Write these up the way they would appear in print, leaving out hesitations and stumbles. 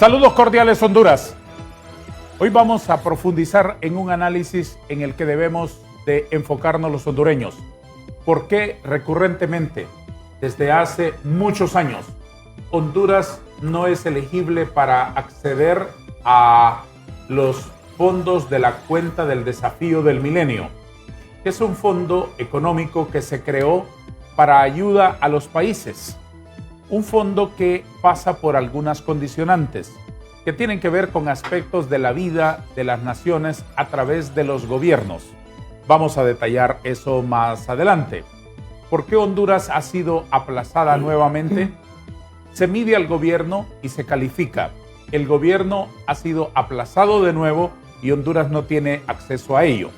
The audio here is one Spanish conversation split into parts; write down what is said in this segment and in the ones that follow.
Saludos cordiales, Honduras. Hoy vamos a profundizar en un análisis en el que debemos de enfocarnos los hondureños. ¿Por qué recurrentemente, desde hace muchos años, Honduras no es elegible para acceder a los fondos de la cuenta del desafío del milenio? Que es un fondo económico que se creó para ayuda a los países. Un fondo que pasa por algunas condicionantes que tienen que ver con aspectos de la vida de las naciones a través de los gobiernos. Vamos a detallar eso más adelante. ¿Por qué Honduras ha sido aplazada nuevamente? Se mide al gobierno y se califica. El gobierno ha sido aplazado de nuevo y Honduras no tiene acceso a ello.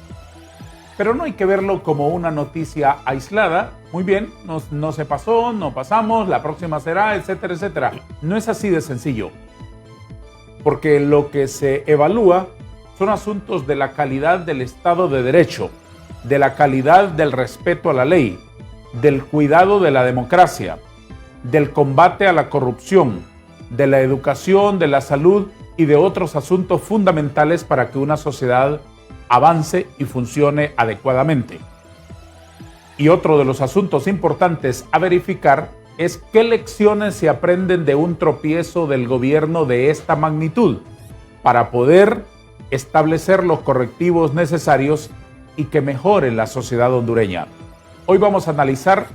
Pero no hay que verlo como una noticia aislada. Muy bien, no se pasó, no pasamos, la próxima será, etcétera, etcétera. No es así de sencillo. Porque lo que se evalúa son asuntos de la calidad del Estado de Derecho, de la calidad del respeto a la ley, del cuidado de la democracia, del combate a la corrupción, de la educación, de la salud y de otros asuntos fundamentales para que una sociedad avance y funcione adecuadamente. Y otro de los asuntos importantes a verificar es qué lecciones se aprenden de un tropiezo del gobierno de esta magnitud para poder establecer los correctivos necesarios y que mejoren la sociedad hondureña. Hoy vamos a analizar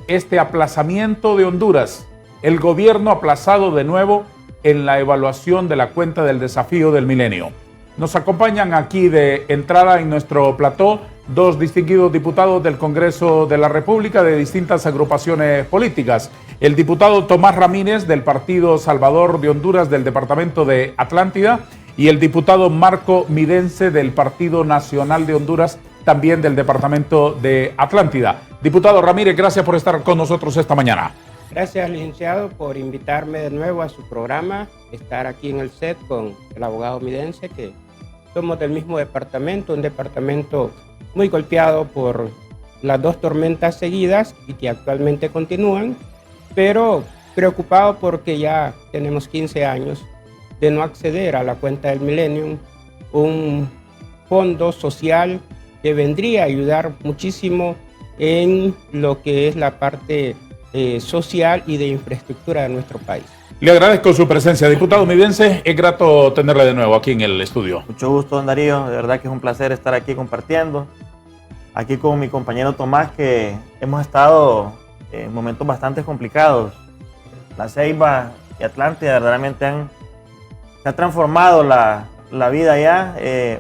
este aplazamiento de Honduras, el gobierno aplazado de nuevo en la evaluación de la cuenta del desafío del milenio. Nos acompañan aquí de entrada en nuestro plató dos distinguidos diputados del Congreso de la República de distintas agrupaciones políticas. El diputado Tomás Ramírez del Partido Salvador de Honduras del Departamento de Atlántida y el diputado Marco Midense del Partido Nacional de Honduras, también del Departamento de Atlántida. Diputado Ramírez, gracias por estar con nosotros esta mañana. Gracias, licenciado, por invitarme de nuevo a su programa, estar aquí en el set con el abogado Midense, que somos del mismo departamento, un departamento muy golpeado por las dos tormentas seguidas y que actualmente continúan, pero preocupado porque ya tenemos 15 años de no acceder a la cuenta del Millennium, un fondo social que vendría a ayudar muchísimo en lo que es la parte social y de infraestructura de nuestro país. Le agradezco su presencia, diputado Midense. Es grato tenerle de nuevo aquí en el estudio. Mucho gusto, don Darío. De verdad que es un placer estar aquí compartiendo. Aquí con mi compañero Tomás, que hemos estado en momentos bastante complicados. La Ceiba y Atlántida verdaderamente se ha transformado la vida allá.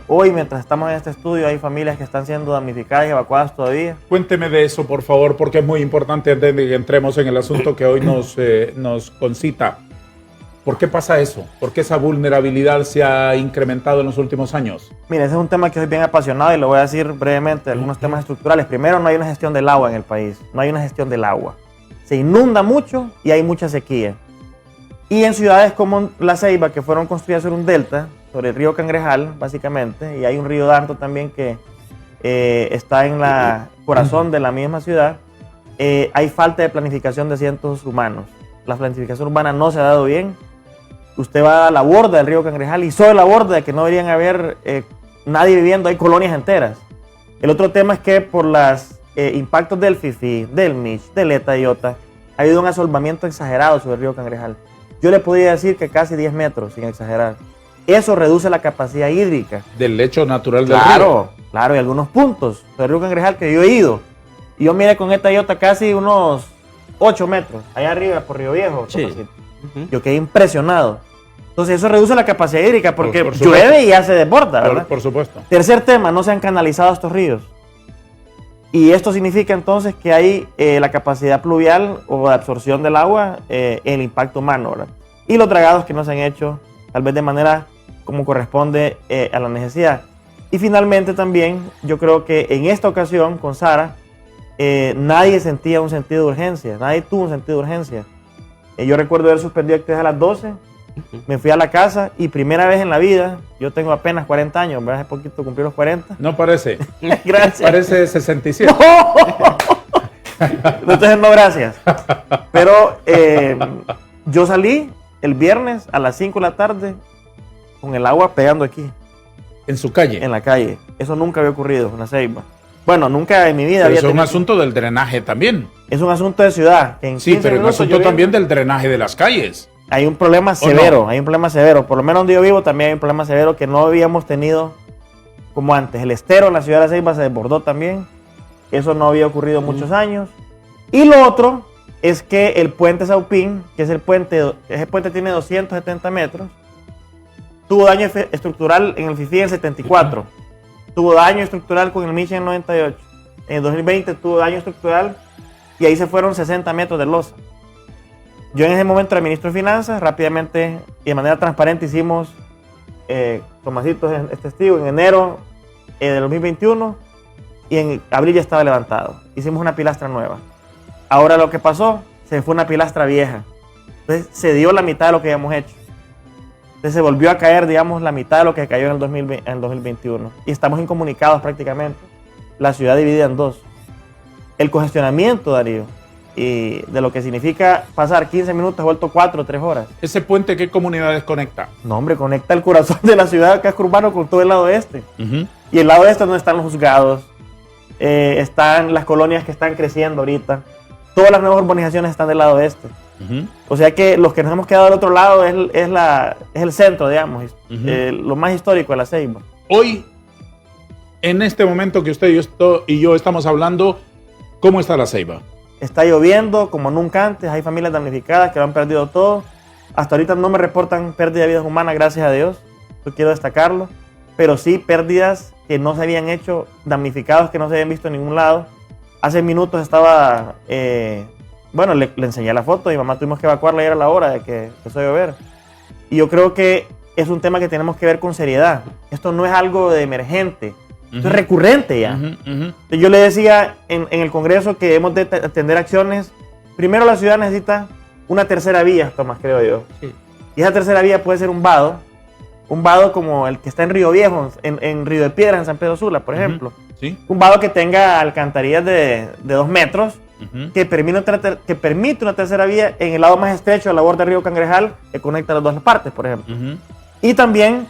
Hoy, mientras estamos en este estudio, hay familias que están siendo damnificadas y evacuadas todavía. Cuénteme de eso, por favor, porque es muy importante antes de que entremos en el asunto que hoy nos concita. ¿Por qué pasa eso? ¿Por qué esa vulnerabilidad se ha incrementado en los últimos años? Mire, ese es un tema que soy bien apasionado y lo voy a decir brevemente, algunos temas estructurales. Primero, no hay una gestión del agua en el país, no hay una gestión del agua. Se inunda mucho y hay mucha sequía. Y en ciudades como La Ceiba, que fueron construidas sobre un delta, sobre el río Cangrejal, básicamente, y hay un río Danto también que está en el corazón de la misma ciudad, hay falta de planificación de asientos humanos. La planificación urbana no se ha dado bien. Usted va a la borda del río Cangrejal y sobre la borda de que no deberían haber nadie viviendo, hay colonias enteras. El otro tema es que por los impactos del FIFI, del MICH, del ETA y OTA, ha habido un asolvamiento exagerado sobre el río Cangrejal. Yo le podría decir que casi 10 metros, sin exagerar. Eso reduce la capacidad hídrica. Del lecho natural del río. Claro, y algunos puntos del río Cangrejal que yo he ido. Y yo miré con ETA y OTA casi unos 8 metros, allá arriba por Río Viejo. Sí. Yo quedé impresionado. Entonces eso reduce la capacidad hídrica porque por llueve y ya se desborda, ¿verdad? Por supuesto. Tercer tema, no se han canalizado estos ríos. Y esto significa entonces que hay la capacidad pluvial o de absorción del agua en el impacto humano, ¿verdad? Y los dragados que no se han hecho tal vez de manera como corresponde a la necesidad. Y finalmente también yo creo que en esta ocasión con Sara nadie sentía un sentido de urgencia, nadie tuvo un sentido de urgencia. Yo recuerdo haber suspendido actividades a las 12, me fui a la casa y primera vez en la vida, yo tengo apenas 40 años, hace poquito cumplí los 40. No parece. Gracias. Parece 67. Entonces no, gracias. Pero yo salí el viernes a las 5 de la tarde con el agua pegando aquí. En su calle. En la calle. Eso nunca había ocurrido en La Ceiba. Bueno, nunca en mi vida Pero había eso es un tenido... asunto del drenaje también. Es un asunto de ciudad. Que en Sí, 15 pero es un minutos asunto lloviendo, también del drenaje de las calles. hay un problema severo, hay un problema severo. Por lo menos donde yo vivo también hay un problema severo que no habíamos tenido como antes. El estero en la ciudad de La Ceiba se desbordó también. Eso no había ocurrido muchos años. Y lo otro es que el puente Saupín, que es el puente, ese puente tiene 270 metros, tuvo daño estructural en el FIFI en el 74. Tuvo daño estructural con el Michi en el 98. En el 2020 tuvo daño estructural y ahí se fueron 60 metros de losa. Yo en ese momento era ministro de Finanzas, rápidamente y de manera transparente hicimos, Tomasito es testigo, en enero del 2021 y en abril ya estaba levantado. Hicimos una pilastra nueva. Ahora lo que pasó, se fue una pilastra vieja. Entonces se dio la mitad de lo que habíamos hecho. Entonces se volvió a caer, digamos, la mitad de lo que cayó en el 2021. Y estamos incomunicados prácticamente. La ciudad dividida en dos. El congestionamiento, Darío, y de lo que significa pasar 15 minutos vuelto 4 o 3 horas. ¿Ese puente qué comunidades conecta? No, hombre, conecta el corazón de la ciudad, casco urbano, con todo el lado este. Uh-huh. Y el lado este es donde están los juzgados, están las colonias que están creciendo ahorita. Todas las nuevas urbanizaciones están del lado este. Uh-huh. O sea que los que nos hemos quedado del otro lado es el centro, digamos, lo más histórico de La Ceiba. Hoy, en este momento que usted y yo estamos hablando, ¿cómo está La Ceiba? Está lloviendo como nunca antes, hay familias damnificadas que lo han perdido todo. Hasta ahorita no me reportan pérdida de vidas humanas, gracias a Dios, yo quiero destacarlo, pero sí pérdidas que no se habían hecho, damnificados que no se habían visto en ningún lado. Hace minutos estaba, bueno, le enseñé la foto y mamá tuvimos que evacuarla y era la hora de que empezó a llover. Y yo creo que es un tema que tenemos que ver con seriedad. Esto no es algo de emergente, esto es recurrente ya. Yo le decía en el Congreso que hemos de atender acciones. Primero la ciudad necesita una tercera vía, Tomás, creo yo. Sí. Y esa tercera vía puede ser un vado como el que está en Río Viejo, en Río de Piedras, en San Pedro Sula, por ejemplo. Sí. Un vado que tenga alcantarillas de 2 metros, que permite una tercera vía en el lado más estrecho de la borda del río Cangrejal, que conecta las dos partes, por ejemplo. Y también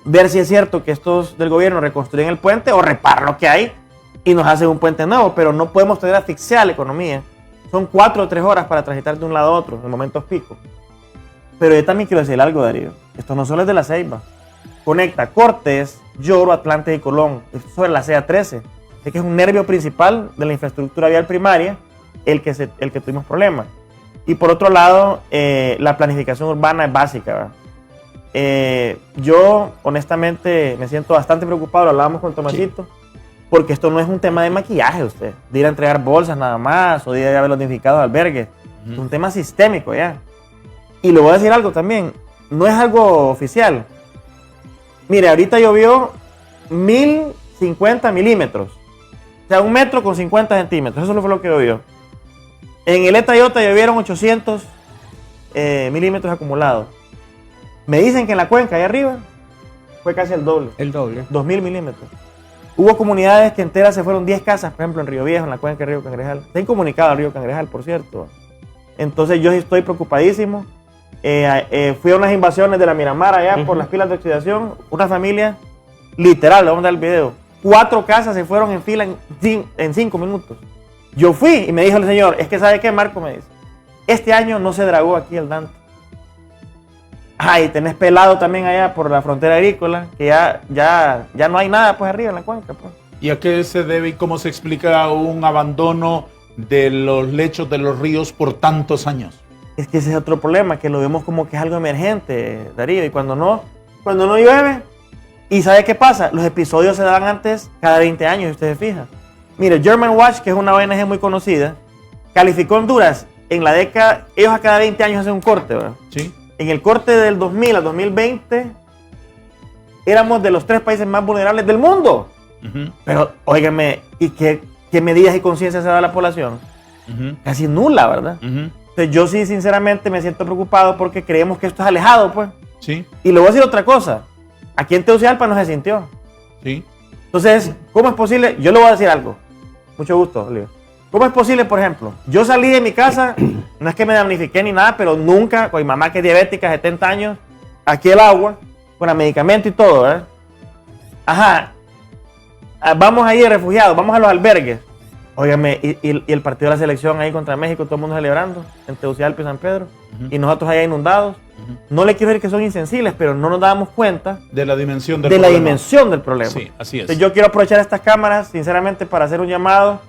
ver si es cierto que estos del gobierno reconstruyen el puente o reparan lo que hay y nos hacen un puente nuevo, pero no podemos tener asfixiada la economía. Son 4 o 3 horas para transitar de un lado a otro en momentos picos. Pero yo también quiero decir algo, Darío. Esto no solo es de La Ceiba. Conecta Cortés, Lloro, Atlante y Colón. Esto es sobre la CA13. Es que es un nervio principal de la infraestructura vial primaria el que tuvimos problemas. Y por otro lado, la planificación urbana es básica, ¿verdad? Yo, honestamente, me siento bastante preocupado, lo hablábamos con Tomasito, porque esto no es un tema de maquillaje, de ir a entregar bolsas nada más, o de ir a ver los edificados albergues. Es un tema sistémico ya. Y le voy a decir algo también, no es algo oficial. Mire, ahorita llovió 1050 milímetros, o sea, 1 metro con 50 centímetros, eso fue lo que llovió. En el Eta Iota llovieron 800 milímetros acumulados. Me dicen que en la cuenca, allá arriba, fue casi el doble. El doble. 2000 milímetros. Hubo comunidades que enteras se fueron 10 casas, por ejemplo, en Río Viejo, en la cuenca del río Cangrejal. Está incomunicado el río Cangrejal, por cierto. Entonces yo estoy preocupadísimo. Fui a unas invasiones de la Miramar allá por las pilas de oxidación. Una familia, literal, le vamos a dar el video. 4 casas se fueron en fila en 5 minutos. Yo fui y me dijo el señor, es que ¿sabe qué, Marco? Me dice, este año no se dragó aquí el Dante. Y tenés pelado también allá por la frontera agrícola, que ya no hay nada pues arriba en la cuenca. Pues. ¿Y a qué se debe y cómo se explica un abandono de los lechos de los ríos por tantos años? Es que ese es otro problema, que lo vemos como que es algo emergente, Darío, y cuando no llueve, ¿y sabe qué pasa? Los episodios se dan antes cada 20 años, si usted se fija. Mire, German Watch, que es una ONG muy conocida, calificó Honduras en la década, ellos a cada 20 años hacen un corte, ¿verdad? Sí. En el corte del 2000 al 2020, éramos de los 3 países más vulnerables del mundo. Pero, óigame, ¿y qué medidas y conciencia se da a la población? Casi nula, ¿verdad? Entonces, yo sí, sinceramente, me siento preocupado porque creemos que esto es alejado, pues. Sí. Y le voy a decir otra cosa. Aquí en Tegucigalpa no se sintió. Sí. Entonces, ¿cómo es posible? Yo le voy a decir algo. Mucho gusto, Oliver. ¿Cómo es posible, por ejemplo? Yo salí de mi casa no es que me damnifiqué ni nada, pero nunca, con mi mamá que es diabética, 70 años, aquí el agua, con el medicamento y todo, ¿verdad? Ajá, vamos ahí de refugiados, vamos a los albergues. Óigame, y el partido de la selección ahí contra México, todo el mundo celebrando, en Tegucigalpa y San Pedro, y nosotros allá inundados. No le quiero decir que son insensibles, pero no nos damos cuenta de la dimensión del de problema. la dimensión del problema. Sí, así es. Entonces, yo quiero aprovechar estas cámaras, sinceramente, para hacer un llamado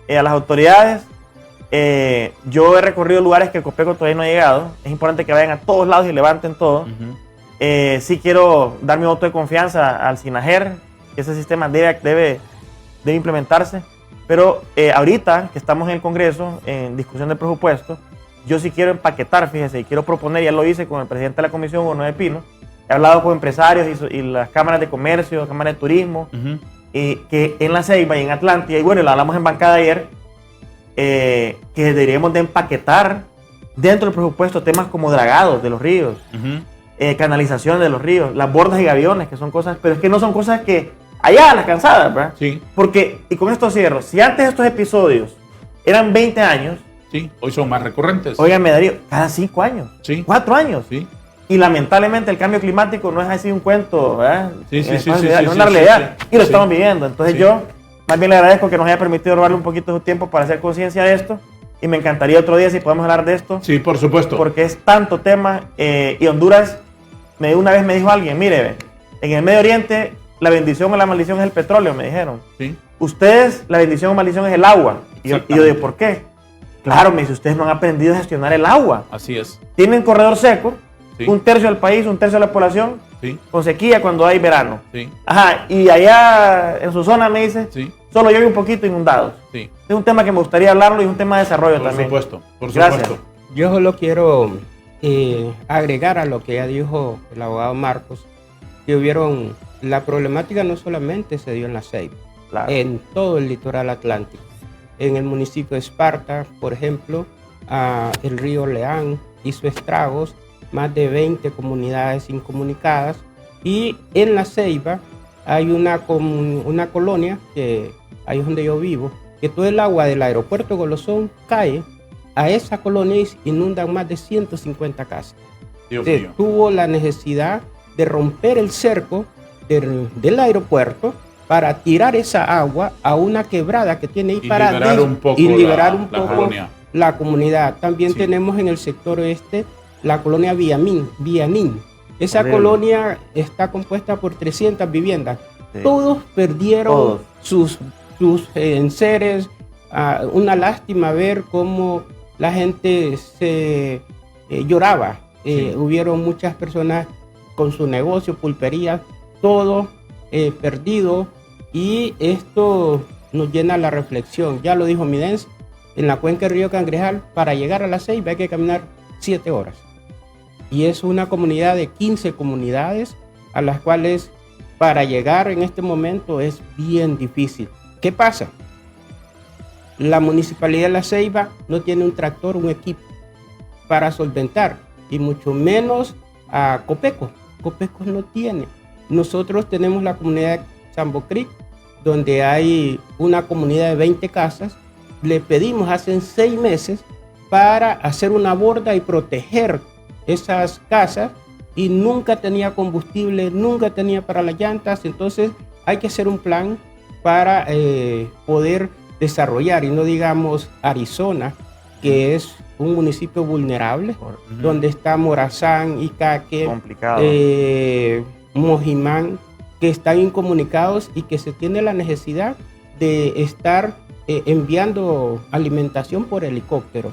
a las autoridades. Yo he recorrido lugares que el Copeco todavía no ha llegado. Es importante que vayan a todos lados y levanten todo. Sí quiero dar mi voto de confianza al SINAGER, que ese sistema debe implementarse. Pero ahorita que estamos en el Congreso, en discusión de presupuesto, yo sí quiero empaquetar, fíjese, y quiero proponer, ya lo hice con el presidente de la Comisión, Hugo Noé Pino. He hablado con empresarios y las cámaras de comercio, cámaras de turismo, que en La Ceiba y en Atlántida, y bueno, lo hablamos en bancada ayer, que deberíamos de empaquetar dentro del presupuesto temas como dragados de los ríos, canalización de los ríos, las bordas y gaviones, que son cosas, pero es que no son cosas que allá a las cansadas, ¿verdad? Sí. Porque, y con esto cierro, si antes estos episodios eran 20 años, Sí, hoy son más recurrentes. óigame Darío, cada 5 años, Sí. 4 años. Sí. Y lamentablemente el cambio climático no es así un cuento, ¿verdad? Sí, sí, sí, Es sí, una sí, realidad. sí. Y lo Sí. estamos viviendo. Entonces Sí. yo más bien le agradezco que nos haya permitido robarle un poquito de su tiempo para hacer conciencia de esto. Y me encantaría otro día si podemos hablar de esto. Sí, por supuesto. Porque es tanto tema. Y Honduras, una vez me dijo alguien, mire, ve, en el Medio Oriente la bendición o la maldición es el petróleo, me dijeron. Sí. Ustedes, la bendición o maldición es el agua. Y yo Exactamente. digo, ¿por qué? Claro, me dice, ustedes no han aprendido a gestionar el agua. Así es. Tienen corredor seco, Sí. un tercio del país, un tercio de la población, Sí. con sequía cuando hay verano. Sí. Ajá, y allá en su zona me dice, Sí. solo llueve un poquito inundados. Sí. Es un tema que me gustaría hablarlo y es un tema de desarrollo Por también. supuesto. Por Gracias. supuesto. Yo solo quiero agregar a lo que ya dijo el abogado Marcos, que hubieron, la problemática no solamente se dio en La Ceiba, Claro. en todo el litoral atlántico. En el municipio de Esparta, por ejemplo, el río Leán hizo estragos, más de 20 comunidades incomunicadas, y en La Ceiba hay una colonia, que ahí es donde yo vivo, que todo el agua del aeropuerto Golosón cae a esa colonia y inundan más de 150 casas. Dios Se mío. tuvo la necesidad de romper el cerco del aeropuerto para tirar esa agua a una quebrada que tiene ahí Y para liberar un poco y liberar la un poco colonia. la comunidad. También Sí. tenemos en el sector oeste la colonia Vianín. Esa Horrible. colonia está compuesta por 300 viviendas. Sí. Todos perdieron Todos. sus enseres. Una lástima ver cómo la gente se lloraba. Sí. Hubieron muchas personas con su negocio, pulperías, todo perdido, y esto nos llena la reflexión. Ya lo dijo Midense, en la cuenca del río Cangrejal, para llegar a La Ceiba hay que caminar 7 horas. Y es una comunidad de 15 comunidades a las cuales para llegar en este momento es bien difícil. ¿Qué pasa? La municipalidad de La Ceiba no tiene un tractor, un equipo para solventar, y mucho menos a Copeco. Copeco no tiene. Nosotros tenemos la comunidad de Sambo Creek, donde hay una comunidad de 20 casas. Le pedimos hace 6 meses para hacer una borda y proteger esas casas, y nunca tenía combustible, nunca tenía para las llantas. Entonces hay que hacer un plan para poder desarrollar, y no digamos Arizona, que es un municipio vulnerable, donde está Morazán, Icaque, Complicado. Mojimán, que están incomunicados y que se tiene la necesidad de estar enviando alimentación por helicóptero.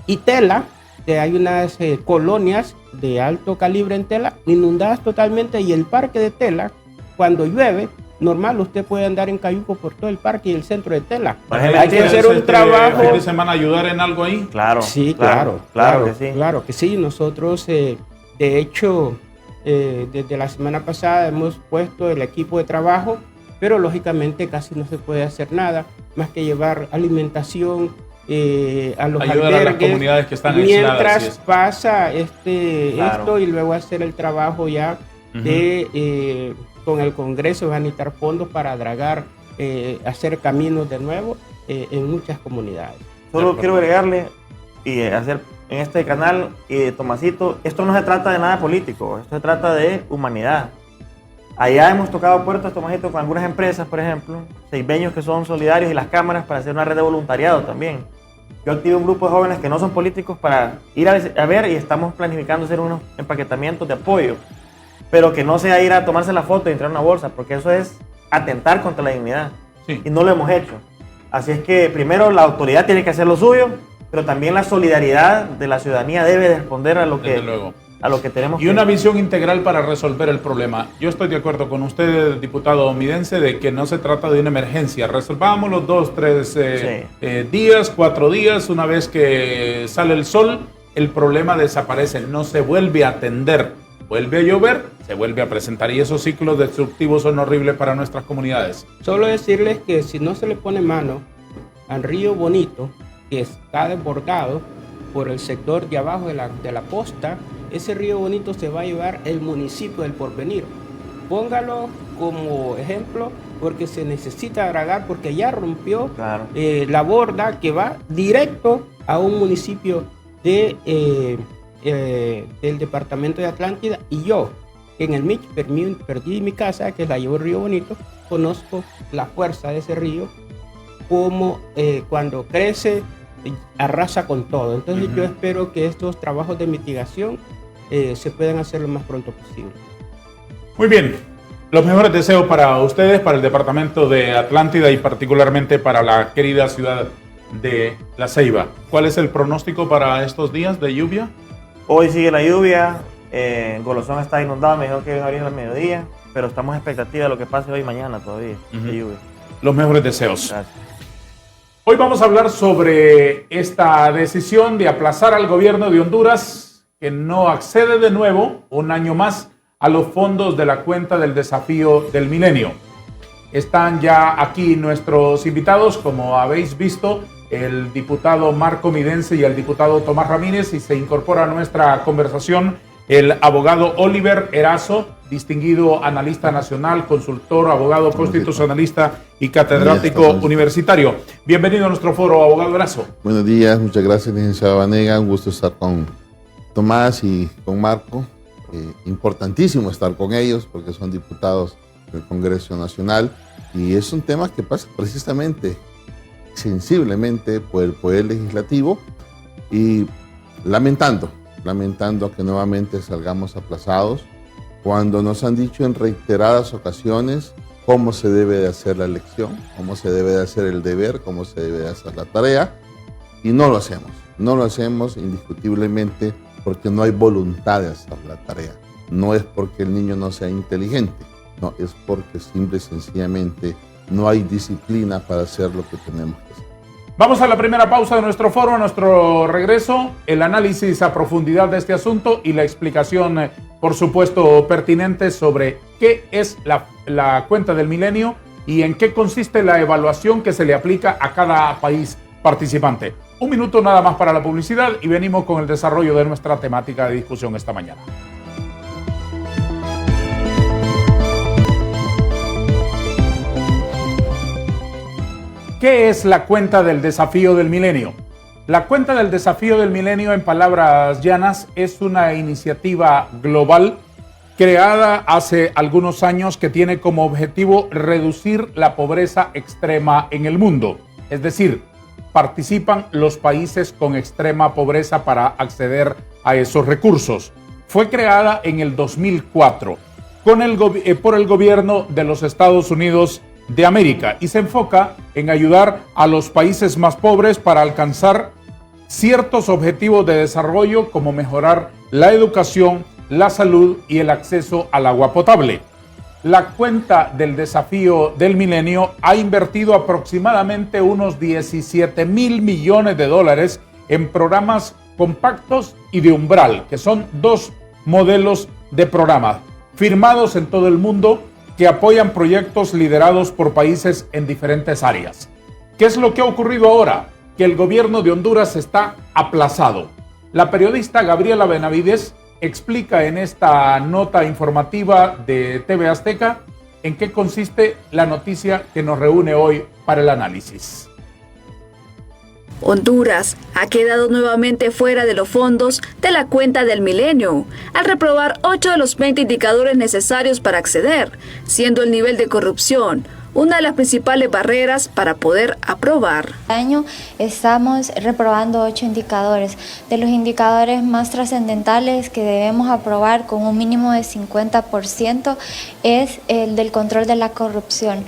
Y Tela, que hay unas colonias de alto calibre en Tela, inundadas totalmente, y el parque de Tela, cuando llueve, normal, usted puede andar en cayuco por todo el parque y el centro de Tela. Hay que hacer un trabajo. ¿Fin de semana ayudar en algo ahí? Claro. Sí, claro que sí. Claro que sí. Nosotros, de hecho, desde la semana pasada hemos puesto el equipo de trabajo, pero lógicamente casi no se puede hacer nada más que llevar alimentación a los Ayudar albergues, a las comunidades que están mientras aisladas. pasa Claro. esto, y luego hacer el trabajo ya de con el Congreso. Van a necesitar fondos para dragar, hacer caminos de nuevo en muchas comunidades. Solo quiero agregarle y hacer en este canal y de Tomasito, esto no se trata de nada político, esto se trata de humanidad. Allá hemos tocado puertas, Tomasito, con algunas empresas, por ejemplo, seibeños que son solidarios y las cámaras para hacer una red de voluntariado también. Yo activé un grupo de jóvenes que no son políticos para ir a ver y estamos planificando hacer unos empaquetamientos de apoyo, pero que no sea ir a tomarse la foto y entrar en una bolsa, porque eso es atentar contra la dignidad. Sí. Y no lo hemos hecho. Así es que primero la autoridad tiene que hacer lo suyo, pero también la solidaridad de la ciudadanía debe responder a lo que tenemos. Y una visión integral para resolver el problema. Yo estoy de acuerdo con usted, diputado omidense, de que no se trata de una emergencia. Resolvámoslo 2, 3 días, 4 días. Una vez que sale el sol, el problema desaparece, no se vuelve a atender. Vuelve a llover, se vuelve a presentar. Y esos ciclos destructivos son horribles para nuestras comunidades. Solo decirles que si no se le pone mano al río Bonito, que está desbordado por el sector de abajo de la costa, ese río Bonito se va a llevar el municipio del Porvenir. Póngalo como ejemplo porque se necesita dragar, porque ya rompió la borda que va directo a un municipio del departamento de Atlántida. Y yo, en el Mich perdí mi casa, que la llevó el río Bonito, conozco la fuerza de ese río, como cuando crece arrasa con todo. Entonces yo espero que estos trabajos de mitigación se puedan hacer lo más pronto posible. Muy bien, los mejores deseos para ustedes, para el departamento de Atlántida y particularmente para la querida ciudad de La Ceiba. ¿Cuál es el pronóstico para estos días de lluvia? Hoy sigue la lluvia, Golosón está inundado, me dijeron que iba a abrir al mediodía, pero estamos en expectativa de lo que pase hoy y mañana todavía, de lluvia. Los mejores deseos. Gracias. Hoy vamos a hablar sobre esta decisión de aplazar al gobierno de Honduras, que no accede de nuevo, un año más, a los fondos de la cuenta del desafío del milenio. Están ya aquí nuestros invitados, como habéis visto, el diputado Marco Midense y el diputado Tomás Ramírez, y se incorpora a nuestra conversación el abogado Oliver Erazo, distinguido analista nacional, consultor, abogado constitucionalista y catedrático universitario. Bienvenido a nuestro foro, abogado Erazo. Buenos días, muchas gracias, licenciado Vanega. Un gusto estar con Tomás y con Marco. Importantísimo estar con ellos porque son diputados del Congreso Nacional y es un tema que pasa precisamente sensiblemente por el Poder Legislativo y lamentando que nuevamente salgamos aplazados cuando nos han dicho en reiteradas ocasiones cómo se debe de hacer la elección, cómo se debe de hacer el deber, cómo se debe de hacer la tarea, y no lo hacemos. No lo hacemos indiscutiblemente porque no hay voluntad de hacer la tarea. No es porque el niño no sea inteligente, no, es porque simple y sencillamente no hay disciplina para hacer lo que tenemos que hacer. Vamos a la primera pausa de nuestro foro, a nuestro regreso, el análisis a profundidad de este asunto y la explicación, por supuesto, pertinente sobre qué es la cuenta del milenio y en qué consiste la evaluación que se le aplica a cada país participante. Un minuto nada más para la publicidad y venimos con el desarrollo de nuestra temática de discusión esta mañana. ¿Qué es la cuenta del desafío del milenio? La cuenta del desafío del milenio, en palabras llanas, es una iniciativa global creada hace algunos años que tiene como objetivo reducir la pobreza extrema en el mundo. Es decir, participan los países con extrema pobreza para acceder a esos recursos. Fue creada en el 2004 por el gobierno de los Estados Unidos de América y se enfoca en ayudar a los países más pobres para alcanzar ciertos objetivos de desarrollo como mejorar la educación, la salud y el acceso al agua potable. La cuenta del desafío del milenio ha invertido aproximadamente unos 17,000 millones de dólares en programas compactos y de umbral, que son dos modelos de programas firmados en todo el mundo que apoyan proyectos liderados por países en diferentes áreas. ¿Qué es lo que ha ocurrido ahora? Que el gobierno de Honduras está aplazado. La periodista Gabriela Benavides explica en esta nota informativa de TV Azteca en qué consiste la noticia que nos reúne hoy para el análisis. Honduras ha quedado nuevamente fuera de los fondos de la cuenta del milenio, al reprobar 8 de los 20 indicadores necesarios para acceder, siendo el nivel de corrupción una de las principales barreras para poder aprobar. Este año estamos reprobando 8 indicadores. De los indicadores más trascendentales que debemos aprobar con un mínimo de 50% es el del control de la corrupción.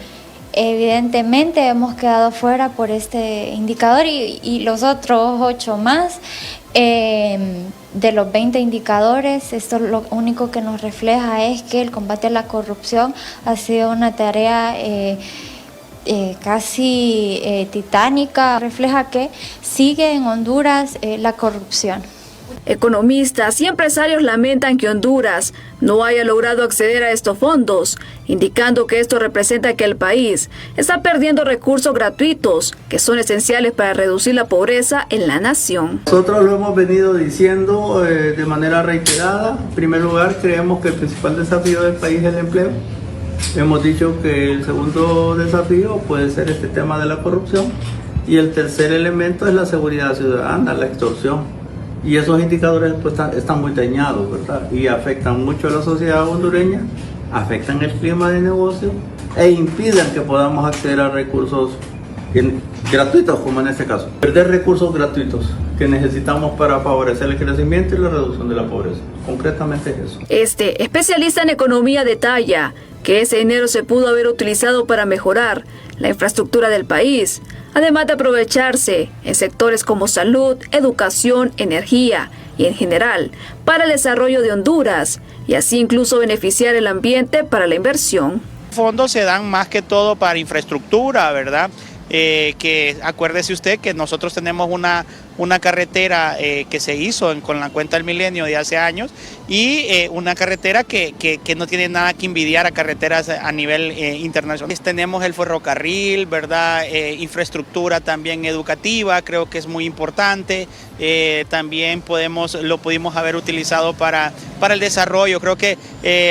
Evidentemente hemos quedado fuera por este indicador y los otros 8 más. De los 20 indicadores, esto lo único que nos refleja es que el combate a la corrupción ha sido una tarea casi titánica. Refleja que sigue en Honduras la corrupción. Economistas y empresarios lamentan que Honduras no haya logrado acceder a estos fondos, indicando que esto representa que el país está perdiendo recursos gratuitos que son esenciales para reducir la pobreza en la nación. Nosotros lo hemos venido diciendo de manera reiterada. En primer lugar, creemos que el principal desafío del país es el empleo. Hemos dicho que el segundo desafío puede ser este tema de la corrupción y el tercer elemento es la seguridad ciudadana, la extorsión. Y esos indicadores pues, están muy dañados, ¿verdad? Y afectan mucho a la sociedad hondureña, afectan el clima de negocio e impiden que podamos acceder a recursos gratuitos, como en este caso. Perder recursos gratuitos que necesitamos para favorecer el crecimiento y la reducción de la pobreza. Concretamente es eso. Este especialista en economía detalla que ese dinero se pudo haber utilizado para mejorar la infraestructura del país, además de aprovecharse en sectores como salud, educación, energía y en general para el desarrollo de Honduras y así incluso beneficiar el ambiente para la inversión. Fondos se dan más que todo para infraestructura, ¿verdad? Que acuérdese usted que nosotros tenemos una carretera que se hizo con la cuenta del milenio de hace años y una carretera que no tiene nada que envidiar a carreteras a nivel internacional. Tenemos el ferrocarril, ¿verdad? Infraestructura también educativa, creo que es muy importante. También lo pudimos haber utilizado para el desarrollo. Creo que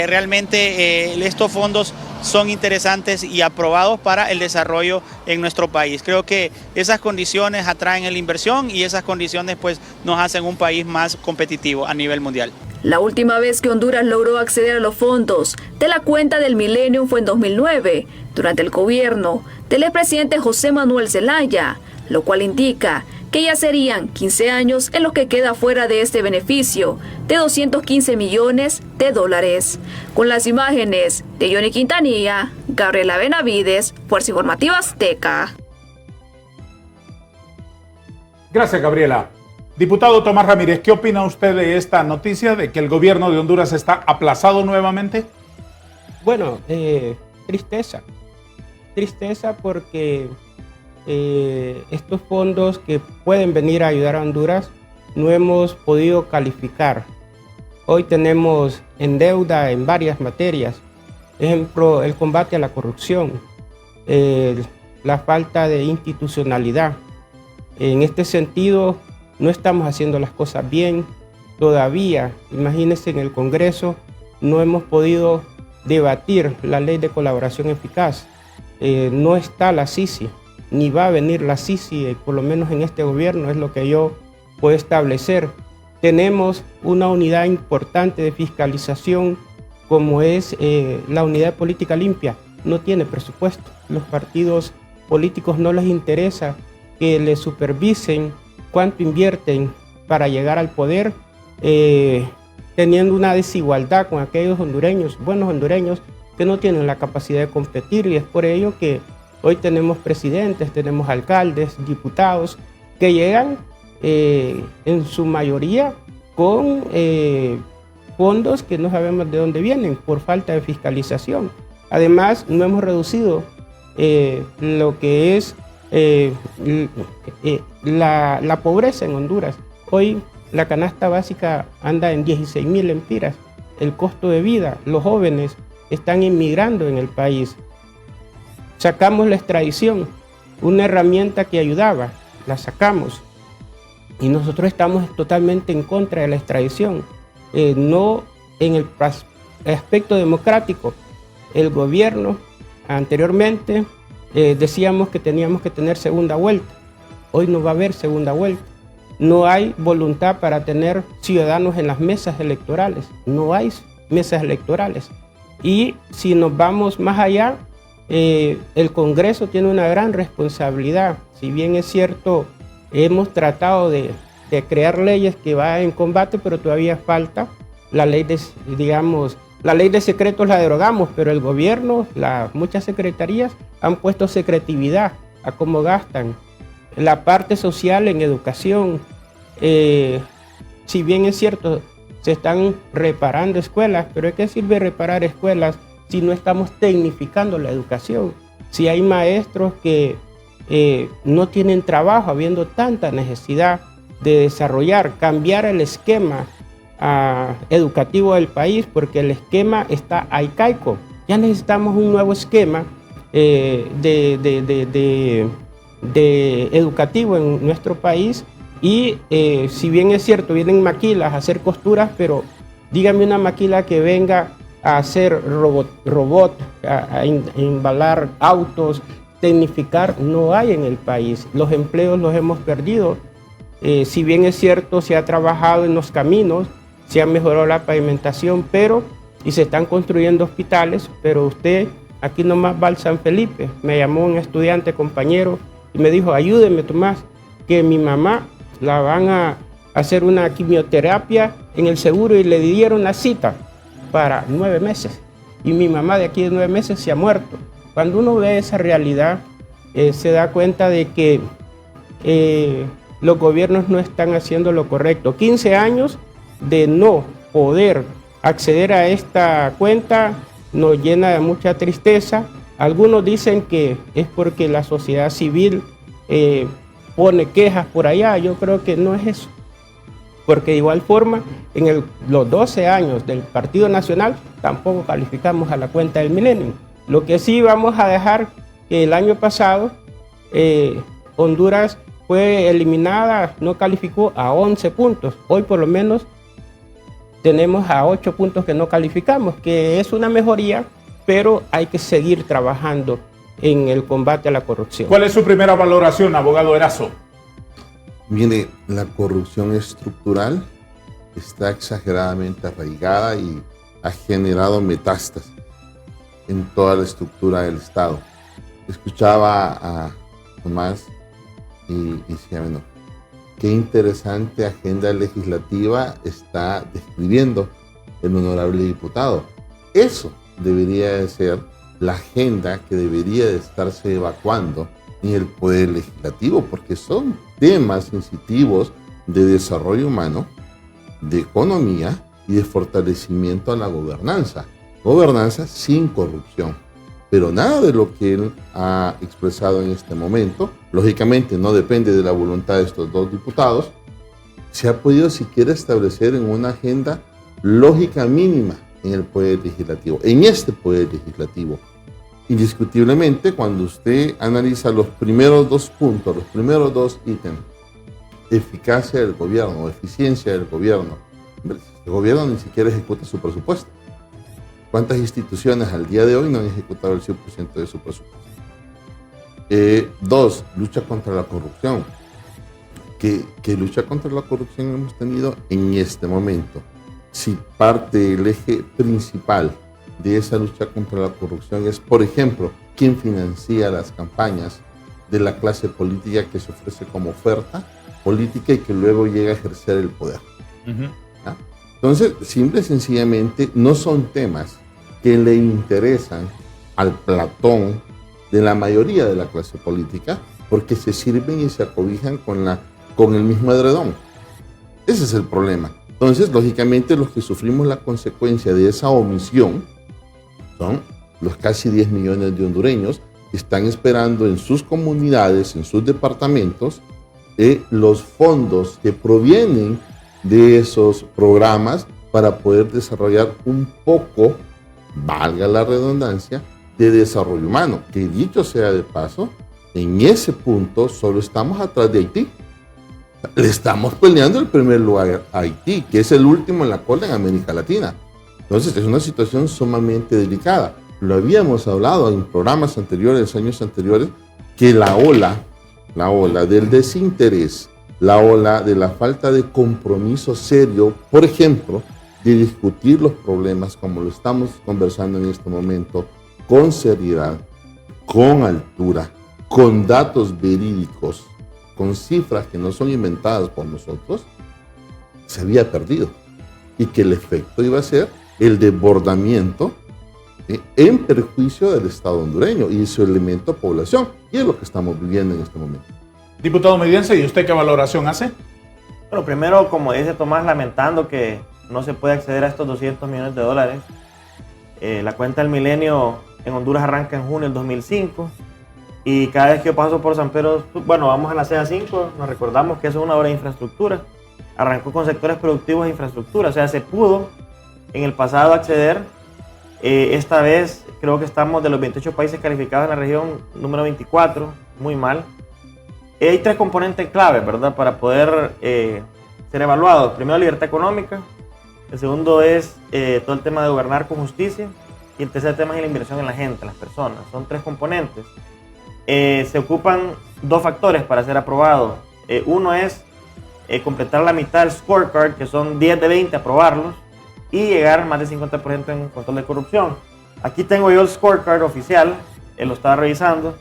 realmente estos fondos son interesantes y aprobados para el desarrollo en nuestro país. Creo que esas condiciones atraen la inversión y esas condiciones pues nos hacen un país más competitivo a nivel mundial. La última vez que Honduras logró acceder a los fondos de la cuenta del milenio fue en 2009, durante el gobierno del expresidente José Manuel Zelaya, lo cual indica que ya serían 15 años en los que queda fuera de este beneficio de 215 millones de dólares. Con las imágenes de Johnny Quintanilla, Gabriela Benavides, Fuerza Informativa Azteca. Gracias, Gabriela. Diputado Tomás Ramírez, ¿qué opina usted de esta noticia de que el gobierno de Honduras está aplazado nuevamente? Bueno, tristeza porque estos fondos que pueden venir a ayudar a Honduras no hemos podido calificar. Hoy tenemos en deuda en varias materias, ejemplo, el combate a la corrupción, la falta de institucionalidad. En este sentido, no estamos haciendo las cosas bien todavía. Imagínense, en el Congreso no hemos podido debatir la ley de colaboración eficaz. No está la CICI, ni va a venir la CICI, por lo menos en este gobierno, es lo que yo puedo establecer. Tenemos una unidad importante de fiscalización como es la unidad de política limpia. No tiene presupuesto. Los partidos políticos no les interesa que les supervisen cuánto invierten para llegar al poder, teniendo una desigualdad con aquellos hondureños, buenos hondureños, que no tienen la capacidad de competir, y es por ello que hoy tenemos presidentes, tenemos alcaldes, diputados, que llegan en su mayoría con fondos que no sabemos de dónde vienen por falta de fiscalización. Además, no hemos reducido lo que es la pobreza en Honduras. Hoy la canasta básica anda en 16,000 lempiras. El costo de vida, los jóvenes están inmigrando en el país. Sacamos la extradición, una herramienta que ayudaba, la sacamos. Y nosotros estamos totalmente en contra de la extradición. No en el aspecto democrático. El gobierno anteriormente decíamos que teníamos que tener segunda vuelta. Hoy no va a haber segunda vuelta. No hay voluntad para tener ciudadanos en las mesas electorales. No hay mesas electorales. Y si nos vamos más allá, el Congreso tiene una gran responsabilidad. Si bien es cierto, hemos tratado de crear leyes que van en combate, pero todavía falta la ley de, digamos, la ley de secretos la derogamos, pero el gobierno, muchas secretarías han puesto secretividad a cómo gastan. La parte social en educación, si bien es cierto, se están reparando escuelas, pero ¿de qué sirve reparar escuelas si no estamos tecnificando la educación? Si hay maestros que no tienen trabajo, habiendo tanta necesidad de desarrollar, cambiar el esquema educativo del país, porque el esquema está arcaico. Ya necesitamos un nuevo esquema educativo en nuestro país. Y si bien es cierto, vienen maquilas a hacer costuras, pero dígame una maquila que venga a hacer robot, a embalar autos, tecnificar, no hay en el país. Los empleos los hemos perdido. Si bien es cierto, se ha trabajado en los caminos, se ha mejorado la pavimentación, y se están construyendo hospitales, pero usted aquí nomás va al San Felipe. Me llamó un estudiante compañero y me dijo, ayúdeme Tomás, que mi mamá la van a hacer una quimioterapia en el seguro y le dieron la cita para 9 meses. Y mi mamá de aquí de 9 meses se ha muerto. Cuando uno ve esa realidad, se da cuenta de que los gobiernos no están haciendo lo correcto. 15 años de no poder acceder a esta cuenta nos llena de mucha tristeza. Algunos dicen que es porque la sociedad civil pone quejas por allá. Yo creo que no es eso, porque de igual forma en los 12 años del Partido Nacional tampoco calificamos a la cuenta del milenio. Lo que sí vamos a dejar que el año pasado Honduras fue eliminada, no calificó a 11 puntos. Hoy por lo menos tenemos a 8 puntos que no calificamos, que es una mejoría, pero hay que seguir trabajando en el combate a la corrupción. ¿Cuál es su primera valoración, abogado Erazo? Mire, la corrupción estructural está exageradamente arraigada y ha generado metástasis en toda la estructura del Estado. Escuchaba a Tomás y decía, bueno, qué interesante agenda legislativa está describiendo el honorable diputado. Eso debería de ser la agenda que debería de estarse evacuando en el Poder Legislativo, porque son temas sensitivos de desarrollo humano, de economía y de fortalecimiento a la gobernanza. Gobernanza sin corrupción. Pero nada de lo que él ha expresado en este momento, lógicamente no depende de la voluntad de estos dos diputados, se ha podido siquiera establecer en una agenda lógica mínima en el Poder Legislativo, en este Poder Legislativo. Indiscutiblemente, cuando usted analiza los primeros 2 puntos, los primeros 2 ítems, eficacia del gobierno, eficiencia del gobierno, el gobierno ni siquiera ejecuta su presupuesto. ¿Cuántas instituciones al día de hoy no han ejecutado el 100% de su presupuesto? 2, lucha contra la corrupción. ¿Qué lucha contra la corrupción hemos tenido en este momento? Si parte del eje principal de esa lucha contra la corrupción es, por ejemplo, quién financia las campañas de la clase política que se ofrece como oferta política y que luego llega a ejercer el poder. ¿Ah? Entonces, simple y sencillamente, no son temas que le interesan al platón de la mayoría de la clase política, porque se sirven y se acobijan con el mismo edredón. Ese es el problema. Entonces, lógicamente, los que sufrimos la consecuencia de esa omisión son los casi 10 millones de hondureños que están esperando en sus comunidades, en sus departamentos, los fondos que provienen de esos programas para poder desarrollar un poco, valga la redundancia, de desarrollo humano. Que dicho sea de paso, en ese punto solo estamos atrás de Haití. Le estamos peleando el primer lugar a Haití, que es el último en la cola en América Latina. Entonces es una situación sumamente delicada. Lo habíamos hablado en programas anteriores, años anteriores, que la ola la ola del desinterés, la ola de la falta de compromiso serio, por ejemplo, de discutir los problemas como lo estamos conversando en este momento, con seriedad, con altura, con datos verídicos, con cifras que no son inventadas por nosotros, se había perdido. Y que el efecto iba a ser el desbordamiento en perjuicio del Estado hondureño y su elemento población. Y es lo que estamos viviendo en este momento. Diputado Midense, ¿y usted qué valoración hace? Bueno, primero, como dice Tomás, lamentando que no se puede acceder a estos 200 millones de dólares. La cuenta del milenio en Honduras arranca en junio del 2005 y cada vez que yo paso por San Pedro, bueno, vamos a la CA5, nos recordamos que eso es una obra de infraestructura. Arrancó con sectores productivos de infraestructura, o sea, se pudo en el pasado acceder. Esta vez creo que estamos de los 28 países calificados en la región número 24, muy mal. Hay 3 componentes claves, ¿verdad?, para poder ser evaluados. Primero, libertad económica. El segundo es todo el tema de gobernar con justicia. Y el tercer tema es la inversión en la gente, en las personas. Son 3 componentes. Se ocupan 2 factores para ser aprobado. Uno es completar la mitad del scorecard, que son 10 de 20, aprobarlos. Y llegar más del 50% en control de corrupción. Aquí tengo yo el scorecard oficial, lo estaba revisando.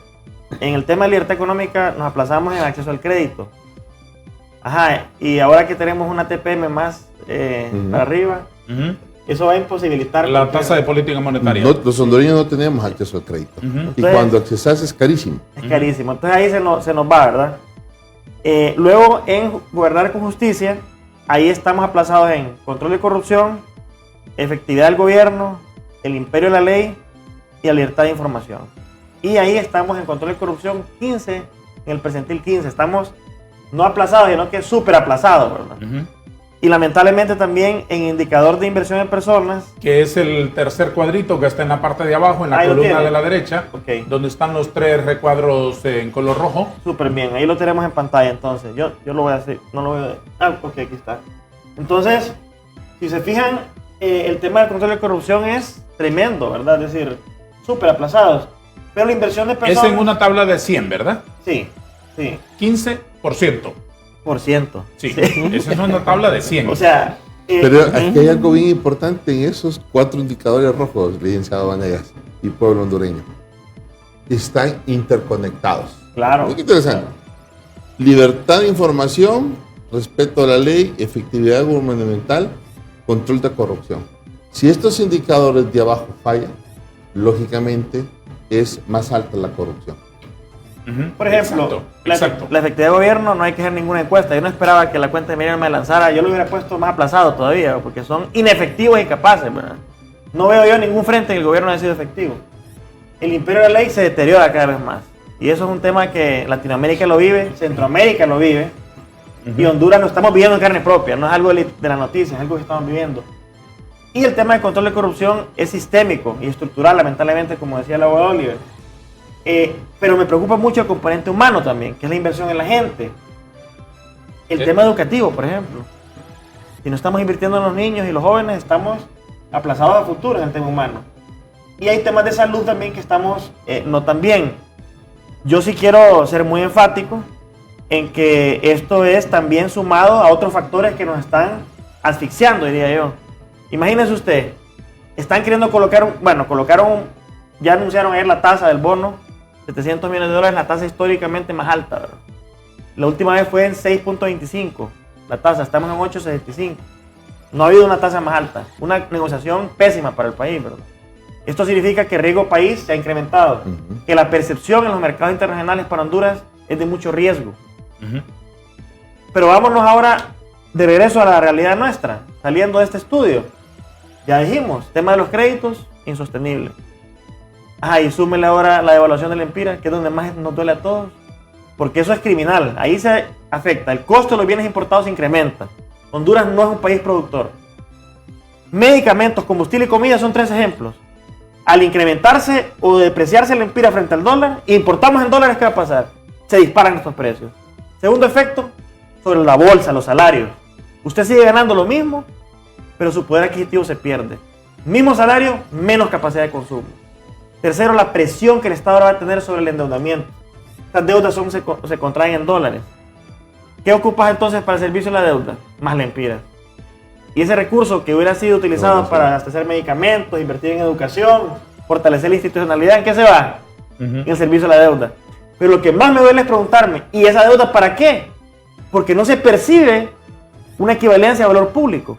En el tema de libertad económica nos aplazamos en el acceso al crédito. Ajá, y ahora que tenemos una TPM más para arriba, eso va a imposibilitar la tasa de política monetaria. No, los hondureños no tenemos acceso al crédito. Y Entonces, cuando accesas es carísimo. Es carísimo. Entonces ahí se nos va, ¿verdad? Luego en gobernar con justicia, ahí estamos aplazados en control de corrupción, efectividad del gobierno, el imperio de la ley y la libertad de información. Y ahí estamos en control de corrupción 15, en el percentil 15. Estamos no aplazados, sino que súper aplazados, ¿verdad? Y lamentablemente también en indicador de inversión en personas. Que es el tercer cuadrito que está en la parte de abajo, en la columna de la derecha, donde están los 3 recuadros en color rojo. Súper bien, ahí lo tenemos en pantalla entonces. Yo lo voy a hacer, no lo voy a... Ah, ok, aquí está. Entonces, si se fijan, el tema del control de corrupción es tremendo, ¿verdad? Es decir, súper aplazados. Pero la inversión de personas... Es en una tabla de 100, ¿verdad? Sí, sí. 15%. Sí, esa es una tabla de 100. O sea... Pero aquí hay algo bien importante en esos 4 indicadores rojos, licenciado Vanegas y pueblo hondureño. Están interconectados. Claro. Muy interesante. Libertad de información, respeto a la ley, efectividad gubernamental, control de corrupción. Si estos indicadores de abajo fallan, lógicamente es más alta la corrupción. Por ejemplo, exacto. La efectividad de gobierno no hay que hacer ninguna encuesta. Yo no esperaba que la cuenta de Miriam me lanzara. Yo lo hubiera puesto más aplazado todavía, porque son inefectivos y incapaces, ¿verdad? No veo yo ningún frente en el gobierno haya sido efectivo. El imperio de la ley se deteriora cada vez más. Y eso es un tema que Latinoamérica lo vive, Centroamérica lo vive, y Honduras lo estamos viviendo en carne propia. No es algo de la noticia, es algo que estamos viviendo. Y el tema de control de corrupción es sistémico y estructural, lamentablemente, como decía el abogado Oliver. Pero me preocupa mucho el componente humano también, que es la inversión en la gente. El tema educativo, por ejemplo. Si no estamos invirtiendo en los niños y los jóvenes, estamos aplazados a futuro en el tema humano. Y hay temas de salud también que estamos no tan bien. Yo sí quiero ser muy enfático en que esto es también sumado a otros factores que nos están asfixiando, diría yo. Imagínese usted, están queriendo ya anunciaron ayer la tasa del bono, $700 millones, la tasa históricamente más alta, ¿verdad? La última vez fue en 6.25, la tasa, estamos en 8.75. No ha habido una tasa más alta, una negociación pésima para el país, ¿verdad? Esto significa que el riesgo país se ha incrementado, que la percepción en los mercados internacionales para Honduras es de mucho riesgo. Pero vámonos ahora de regreso a la realidad nuestra, saliendo de este estudio. Ya dijimos, tema de los créditos, insostenible. Y súmele ahora la devaluación del Empira, que es donde más nos duele a todos, porque eso es criminal, ahí se afecta, el costo de los bienes importados se incrementa. Honduras no es un país productor. Medicamentos, combustible y comida son 3 ejemplos. Al incrementarse o depreciarse el Empira frente al dólar, importamos en dólares, ¿qué va a pasar? Se disparan estos precios. Segundo efecto, sobre la bolsa, los salarios. Usted sigue ganando lo mismo, pero su poder adquisitivo se pierde. Mismo salario, menos capacidad de consumo. Tercero, la presión que el Estado ahora va a tener sobre el endeudamiento. estas deudas se contraen en dólares. ¿Qué ocupas entonces para el servicio de la deuda? Más lempiras. Y ese recurso que hubiera sido utilizado para abastecer medicamentos, invertir en educación, fortalecer la institucionalidad, ¿en qué se va? En el servicio de la deuda. Pero lo que más me duele es preguntarme, ¿y esa deuda para qué? Porque no se percibe una equivalencia a valor público.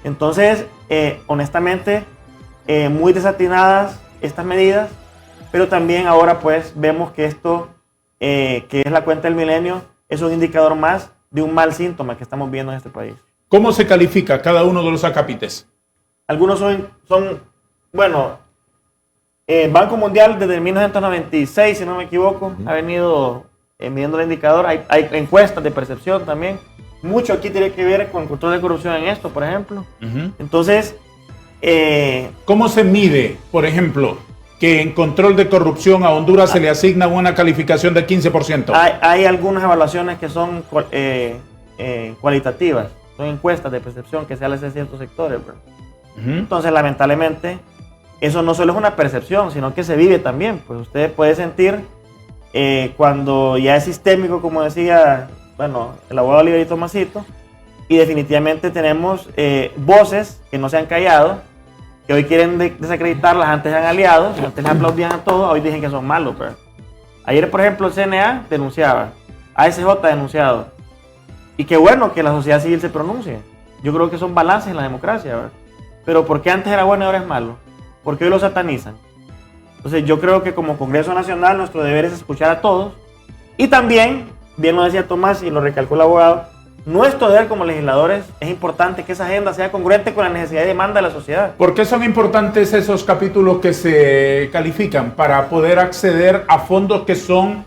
Entonces, honestamente, muy desatinadas estas medidas, pero también ahora pues vemos que esto, que es la cuenta del milenio, es un indicador más de un mal síntoma que estamos viendo en este país. ¿Cómo se califica cada uno de los acápites? Algunos son bueno, Banco Mundial desde 1996, si no me equivoco, ha venido midiendo el indicador. Hay encuestas de percepción también. Mucho aquí tiene que ver con el control de corrupción en esto, por ejemplo. Entonces, ¿cómo se mide, por ejemplo, que en control de corrupción a Honduras se le asigna una calificación del 15%? Hay algunas evaluaciones que son cualitativas, son encuestas de percepción que se hacen en ciertos sectores. Entonces, lamentablemente, eso no solo es una percepción, sino que se vive también. Pues usted puede sentir cuando ya es sistémico, como decía, bueno, el abogado Liberito Masito, y definitivamente tenemos voces que no se han callado, que hoy quieren desacreditarlas, antes eran aliados, antes les aplaudían a todos, hoy dicen que son malos. Pero ayer, por ejemplo, el CNA denunciaba, ASJ denunciado, y qué bueno que la sociedad civil se pronuncie. Yo creo que son balances en la democracia, ¿verdad? Pero ¿por qué antes era bueno y ahora es malo? ¿Por qué hoy lo satanizan? Entonces yo creo que como Congreso Nacional nuestro deber es escuchar a todos, y también, bien lo decía Tomás y lo recalcó el abogado, nuestro deber como legisladores es importante que esa agenda sea congruente con la necesidad y demanda de la sociedad. ¿Por qué son importantes esos capítulos que se califican? Para poder acceder a fondos que son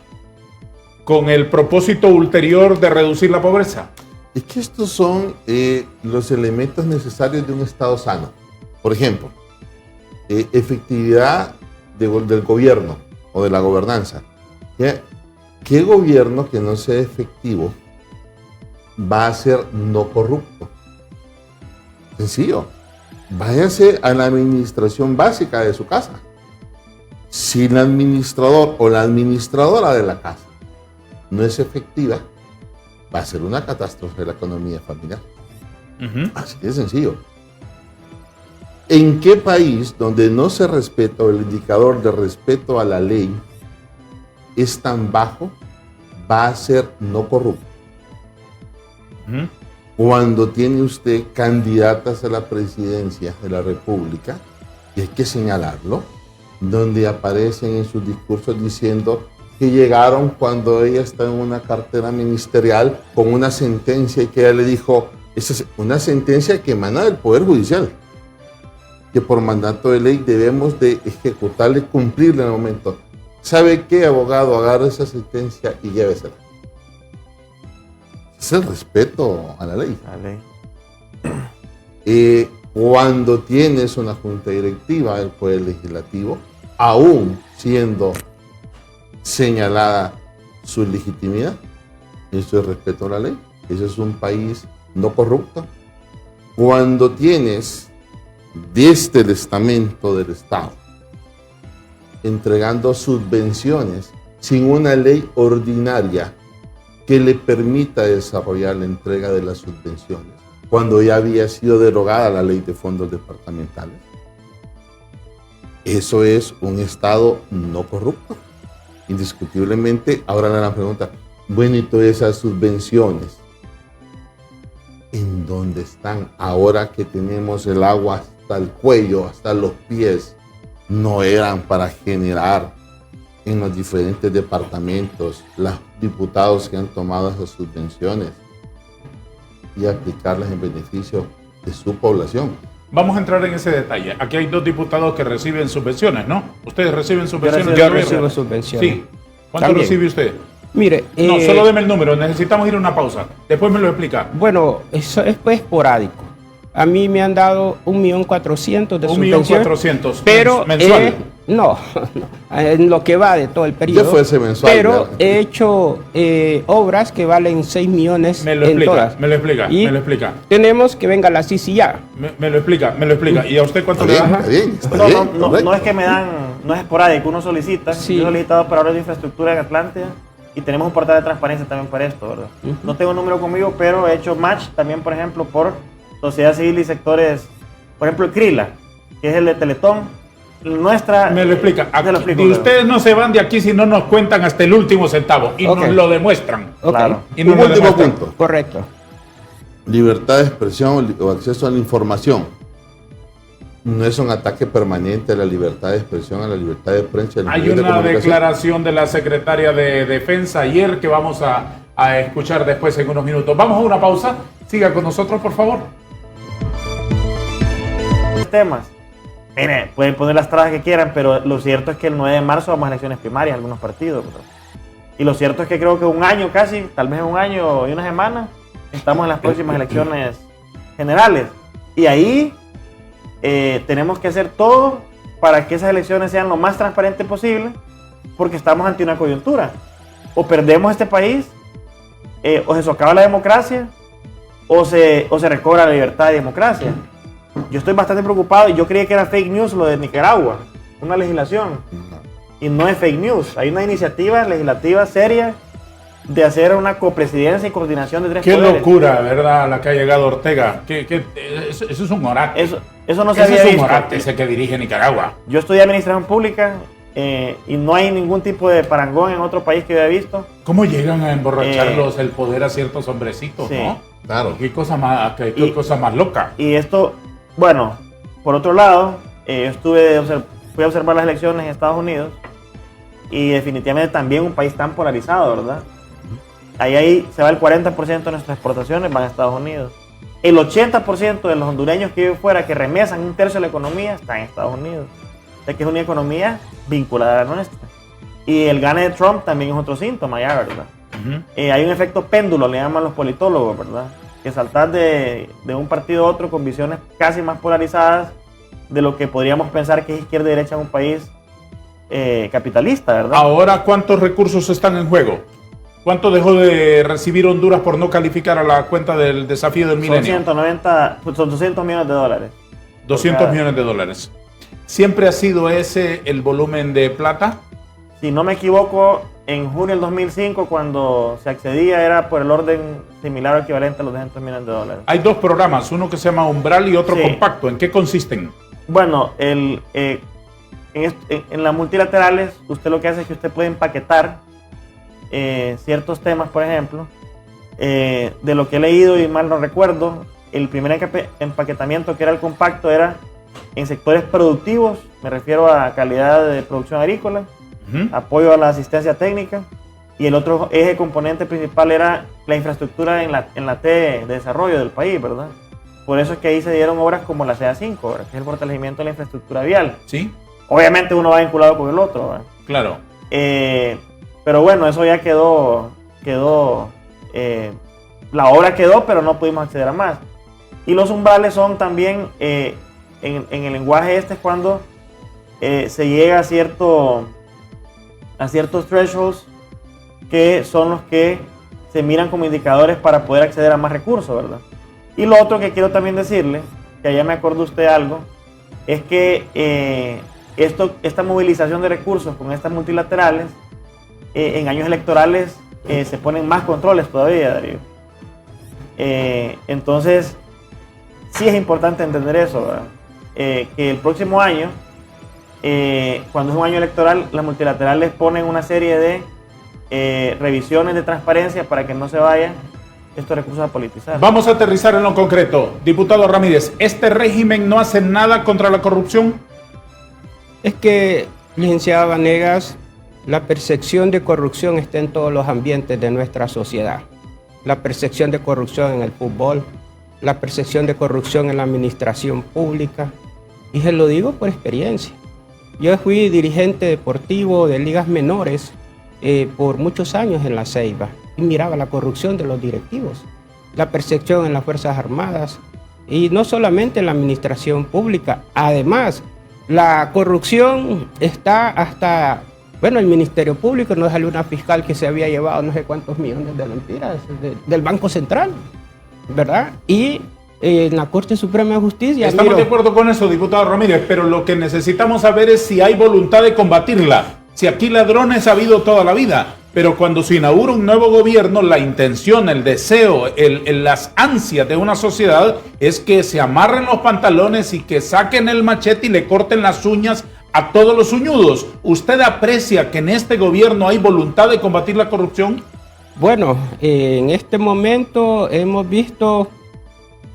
con el propósito ulterior de reducir la pobreza. Es que estos son los elementos necesarios de un Estado sano. Por ejemplo, efectividad del gobierno o de la gobernanza. ¿Qué gobierno que no sea efectivo va a ser no corrupto? Sencillo. Váyase a la administración básica de su casa. Si el administrador o la administradora de la casa no es efectiva, va a ser una catástrofe la economía familiar. Así de sencillo. ¿En qué país donde no se respeta o el indicador de respeto a la ley es tan bajo, va a ser no corrupto? Cuando tiene usted candidatas a la presidencia de la República, y hay que señalarlo, donde aparecen en sus discursos diciendo que llegaron cuando ella está en una cartera ministerial con una sentencia y que ella le dijo, esa es una sentencia que emana del Poder Judicial, que por mandato de ley debemos de ejecutarla y cumplirla en el momento. ¿Sabe qué, abogado? Agarra esa sentencia y llévesela. Es el respeto a la ley. Cuando tienes una junta directiva del Poder Legislativo, aún siendo señalada su legitimidad, eso es respeto a la ley. Ese es un país no corrupto. Cuando tienes desde el estamento del Estado entregando subvenciones sin una ley ordinaria que le permita desarrollar la entrega de las subvenciones, cuando ya había sido derogada la ley de fondos departamentales, eso es un Estado no corrupto, indiscutiblemente. Ahora la pregunta, bueno, y todas esas subvenciones, ¿en dónde están? Ahora que tenemos el agua hasta el cuello, hasta los pies, no eran para generar en los diferentes departamentos los diputados que han tomado esas subvenciones y aplicarlas en beneficio de su población. Vamos a entrar en ese detalle. Aquí hay 2 diputados que reciben subvenciones, ¿no? ¿Ustedes reciben subvenciones? Yo recibo subvenciones. Sí. ¿Cuánto También recibe usted? Mire, No, solo deme el número. Necesitamos ir a una pausa. Después me lo explica. Bueno, eso es pues esporádico. A mí me han dado 1.400.000 de subvención. 1.400.000. Pero mensual. No, en lo que va de todo el periodo. Ya fuese mensual. Pero ya. he hecho obras que valen 6 millones Me lo en explica, todas. me lo explica, Y me lo explica. tenemos que venga la CICI ya. Me lo explica, me lo explica. ¿Y a usted cuánto le Está dan? bien, está No, bien, no correcto. es que me dan, no es esporádico, uno solicita. Sí. Yo he solicitado para obras de infraestructura en Atlántida y tenemos un portal de transparencia también para esto, ¿verdad? No tengo un número conmigo, pero he hecho match también, por ejemplo, por sociedad civil y sectores, por ejemplo, el CRILA, que es el de Teletón. Nuestra... Me lo explica. Te lo explico, Y ustedes no se van de aquí si no nos cuentan hasta el último centavo y nos lo demuestran. Claro. Y nos Un lo último demuestran. punto. Correcto. Libertad de expresión o acceso a la información. No es un ataque permanente a la libertad de expresión, a la libertad de prensa. A los Hay medios de una comunicación. declaración de la secretaria de Defensa ayer que vamos a escuchar después en unos minutos. Vamos a una pausa. Siga con nosotros, por favor. Temas. Mire, pueden poner las trabas que quieran, pero lo cierto es que el 9 de marzo vamos a elecciones primarias, algunos partidos, ¿verdad? Y lo cierto es que creo que un año casi, tal vez un año y una semana, estamos en las próximas elecciones generales. Y ahí tenemos que hacer todo para que esas elecciones sean lo más transparentes posible, porque estamos ante una coyuntura. O perdemos este país, o se socava la democracia, o se recobra la libertad de democracia. Yo estoy bastante preocupado y yo creía que era fake news lo de Nicaragua, una legislación. Y no es fake news. Hay una iniciativa legislativa seria de hacer una copresidencia y coordinación de 3 Qué poderes. locura, ¿verdad? La que ha llegado Ortega. Eso es un orate. Eso no se Ese había es un visto. orate, ese que dirige Nicaragua. Yo estudié administración pública y no hay ningún tipo de parangón en otro país que yo haya visto. ¿Cómo llegan a emborracharlos el poder a ciertos hombrecitos, sí. no? Claro. Qué cosa más loca. Y esto, bueno, por otro lado, fui a observar las elecciones en Estados Unidos y definitivamente también un país tan polarizado, ¿verdad? Ahí se va el 40% de nuestras exportaciones, van a Estados Unidos. El 80% de los hondureños que viven fuera, que remesan un tercio de la economía, están en Estados Unidos. O sea que es una economía vinculada a la nuestra. Y el gane de Trump también es otro síntoma ya, ¿verdad? Hay un efecto péndulo, le llaman los politólogos, ¿verdad? Que saltar de un partido a otro con visiones casi más polarizadas de lo que podríamos pensar que es izquierda y derecha en un país capitalista, ¿verdad? Ahora, ¿cuántos recursos están en juego? ¿Cuánto dejó de recibir Honduras por no calificar a la cuenta del desafío del milenio? Son 200 millones de dólares. 200 millones de dólares. ¿Siempre ha sido ese el volumen de plata? Si no me equivoco, en junio del 2005, cuando se accedía, era por el orden similar o equivalente a los 200 millones de dólares. Hay dos programas, uno que se llama Umbral y otro Sí. Compacto. ¿En qué consisten? Bueno, en las multilaterales, usted lo que hace es que usted puede empaquetar ciertos temas, por ejemplo, de lo que he leído y mal no recuerdo, el primer empaquetamiento que era el compacto era en sectores productivos, me refiero a calidad de producción agrícola, apoyo a la asistencia técnica, y el otro eje componente principal era la infraestructura en la T de desarrollo del país, ¿verdad? Por eso es que ahí se dieron obras como la CA5, ¿verdad? Que es el fortalecimiento de la infraestructura vial. Sí, Obviamente uno va vinculado con el otro, ¿verdad? claro. Pero bueno, eso ya quedó, la obra quedó, pero no pudimos acceder a más. Y los umbrales son también, en el lenguaje es cuando se llega a ciertos thresholds que son los que se miran como indicadores para poder acceder a más recursos, ¿verdad? Y lo otro que quiero también decirle, que allá me acordó usted algo, es que esta movilización de recursos con estas multilaterales, en años electorales se ponen más controles todavía, Darío. Entonces, sí es importante entender eso, ¿verdad? Que el próximo año, cuando es un año electoral, las multilaterales ponen una serie de revisiones de transparencia para que no se vayan estos recursos a politizar. Vamos a aterrizar en lo concreto. Diputado Ramírez, ¿este régimen no hace nada contra la corrupción? Es que, licenciada Vanegas, la percepción de corrupción está en todos los ambientes de nuestra sociedad. La percepción de corrupción en el fútbol, la percepción de corrupción en la administración pública. Y se lo digo por experiencia. Yo fui dirigente deportivo de ligas menores por muchos años en La Ceiba y miraba la corrupción de los directivos, la percepción en las Fuerzas Armadas y no solamente en la administración pública. Además, la corrupción está hasta, bueno, el Ministerio Público, no salió una fiscal que se había llevado no sé cuántos millones de lempiras del Banco Central, ¿verdad? Y en la Corte Suprema de Justicia... Estamos de acuerdo con eso, diputado Ramírez, pero lo que necesitamos saber es si hay voluntad de combatirla. Si aquí ladrones ha habido toda la vida, Pero cuando se inaugura un nuevo gobierno, la intención, el deseo, las ansias de una sociedad es que se amarren los pantalones y que saquen el machete y le corten las uñas a todos los uñudos. ¿Usted aprecia que en este gobierno hay voluntad de combatir la corrupción? Bueno, en este momento hemos visto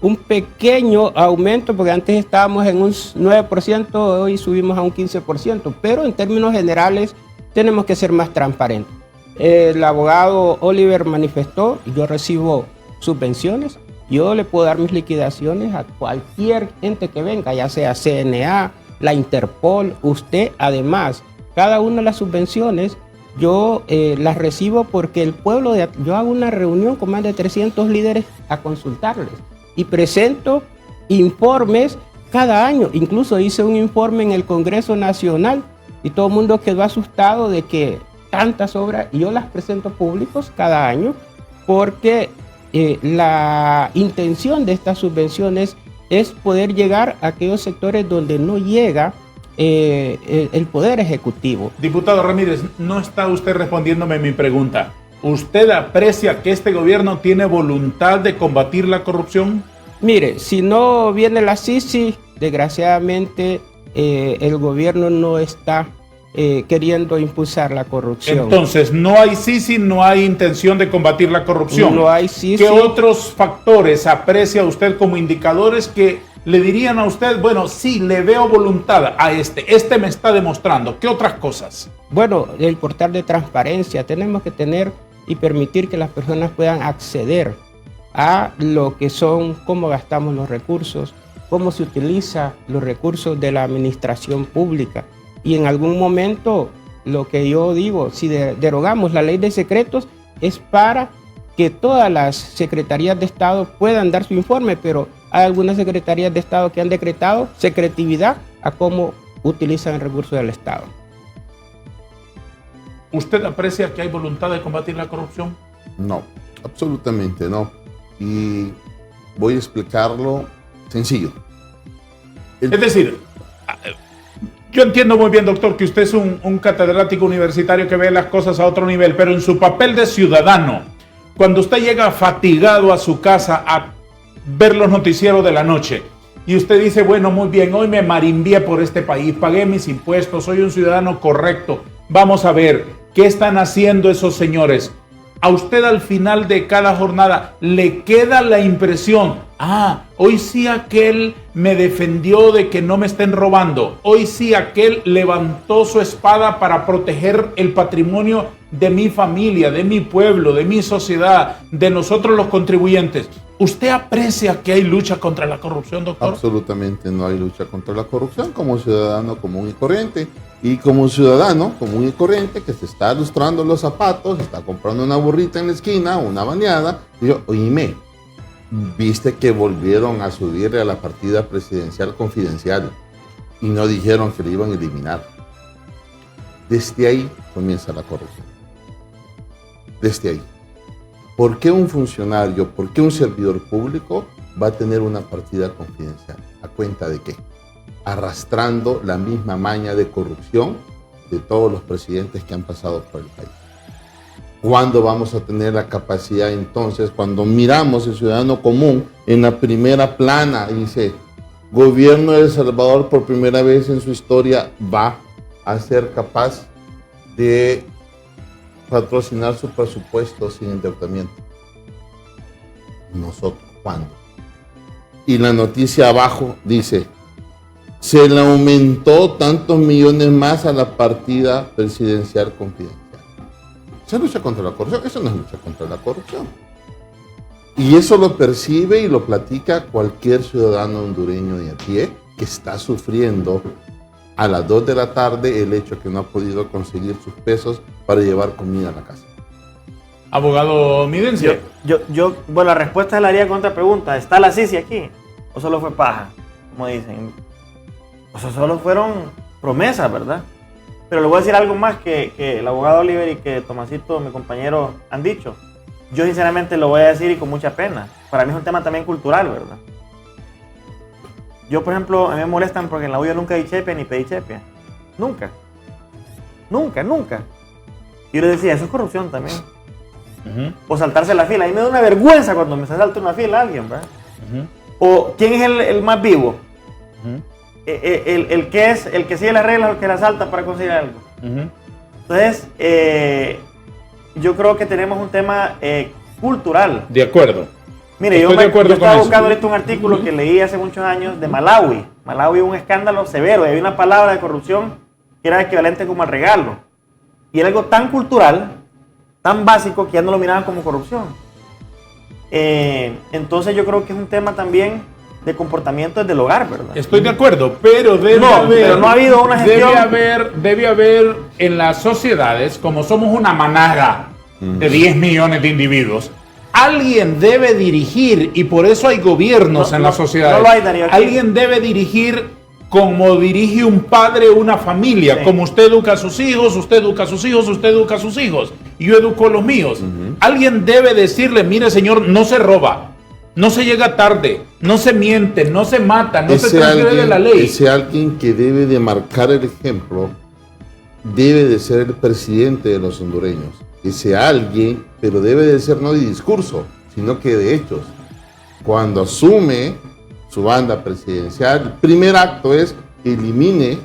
un pequeño aumento, porque antes estábamos en un 9%, hoy subimos a un 15%, pero en términos generales tenemos que ser más transparentes. El abogado Oliver manifestó: yo recibo subvenciones, yo le puedo dar mis liquidaciones a cualquier ente que venga, ya sea CNA, la Interpol, usted. Además, cada una de las subvenciones yo las recibo porque el pueblo, yo hago una reunión con más de 300 líderes a consultarles y presento informes cada año. Incluso hice un informe en el Congreso Nacional y todo el mundo quedó asustado de que tantas obras, y yo las presento públicos cada año porque la intención de estas subvenciones es poder llegar a aquellos sectores donde no llega el Poder Ejecutivo. Diputado Ramírez, no está usted respondiéndome mi pregunta. ¿Usted aprecia que este gobierno tiene voluntad de combatir la corrupción? Mire, si no viene la Sisi, desgraciadamente el gobierno no está queriendo impulsar la corrupción. Entonces, no hay Sisi, no hay intención de combatir la corrupción. No hay Sisi. ¿Qué otros factores aprecia usted como indicadores que le dirían a usted, bueno, sí, le veo voluntad a este me está demostrando? ¿Qué otras cosas? Bueno, el portal de transparencia. Tenemos que tener y permitir que las personas puedan acceder a lo que son, cómo gastamos los recursos, cómo se utiliza los recursos de la administración pública. Y en algún momento, lo que yo digo, si derogamos la ley de secretos, es para que todas las secretarías de Estado puedan dar su informe, pero hay algunas secretarías de Estado que han decretado secretividad a cómo utilizan el recurso del Estado. ¿Usted aprecia que hay voluntad de combatir la corrupción? No, absolutamente no. Y voy a explicarlo sencillo. Es decir, yo entiendo muy bien, doctor, que usted es un catedrático universitario que ve las cosas a otro nivel, pero en su papel de ciudadano, cuando usted llega fatigado a su casa a ver los noticieros de la noche y usted dice, bueno, muy bien, hoy me marimbié por este país, pagué mis impuestos, soy un ciudadano correcto, vamos a ver, ¿qué están haciendo esos señores? A usted al final de cada jornada le queda la impresión, hoy sí aquel me defendió de que no me estén robando, hoy sí aquel levantó su espada para proteger el patrimonio de mi familia, de mi pueblo, de mi sociedad, de nosotros los contribuyentes. ¿Usted aprecia que hay lucha contra la corrupción, doctor? Absolutamente no hay lucha contra la corrupción como ciudadano común y corriente. Y como ciudadano común y corriente que se está lustrando los zapatos, está comprando una burrita en la esquina, una bañada, digo, oíme, viste que volvieron a subirle a la partida presidencial confidencial y no dijeron que le iban a eliminar. Desde ahí comienza la corrupción. Desde ahí. ¿Por qué un funcionario, por qué un servidor público va a tener una partida confidencial? ¿A cuenta de qué? Arrastrando la misma maña de corrupción de todos los presidentes que han pasado por el país. ¿Cuándo vamos a tener la capacidad entonces, cuando miramos el ciudadano común en la primera plana y dice, gobierno de El Salvador por primera vez en su historia va a ser capaz de patrocinar su presupuesto sin endeudamiento? Nosotros, ¿cuándo? Y la noticia abajo dice, se le aumentó tantos millones más a la partida presidencial confidencial. ¿Esa es lucha contra la corrupción? Eso no es lucha contra la corrupción. Y eso lo percibe y lo platica cualquier ciudadano hondureño de a pie que está sufriendo a las 2 de la tarde el hecho que no ha podido conseguir sus pesos para llevar comida a la casa. Abogado Midense. Bueno, la respuesta la haría con otra pregunta. ¿Está la Sisi aquí? ¿O solo fue paja? Como dicen. O sea, solo fueron promesas, ¿verdad? Pero le voy a decir algo más que el abogado Oliver y que Tomasito, mi compañero, han dicho. Yo sinceramente lo voy a decir y con mucha pena. Para mí es un tema también cultural, ¿verdad? Yo, por ejemplo, a mí me molestan porque en la U yo nunca di chepia ni pedí chepia. Nunca. Nunca, nunca. Y yo les decía, eso es corrupción también. O saltarse la fila. A mí me da una vergüenza cuando me salta una fila alguien, ¿verdad? O ¿quién es el más vivo? El que sigue las reglas o el que las salta para conseguir algo. Entonces, yo creo que tenemos un tema cultural. De acuerdo. Mire, yo estaba buscando ahorita un artículo que leí hace muchos años de Malawi. Malawi hubo un escándalo severo y había una palabra de corrupción que era equivalente como al regalo. Y era algo tan cultural, tan básico, que ya no lo miraban como corrupción. Entonces yo creo que es un tema también de comportamiento desde el hogar, ¿verdad? Estoy de acuerdo, pero pero no ha habido una gestión. Debe haber en las sociedades, como somos una manada de 10 millones de individuos, alguien debe dirigir, y por eso hay gobiernos en las sociedades. No lo hay, Darío. Alguien debe dirigir como dirige un padre una familia, como usted educa a sus hijos, usted educa a sus hijos, usted educa a sus hijos, y yo educo a los míos. Alguien debe decirle, mire señor, no se roba, no se llega tarde, no se miente, no se mata, no se transgrede la ley. Ese alguien que debe de marcar el ejemplo debe de ser el presidente de los hondureños. Ese alguien, pero debe de ser no de discurso, sino que de hechos. Cuando asume su banda presidencial, el primer acto es elimine.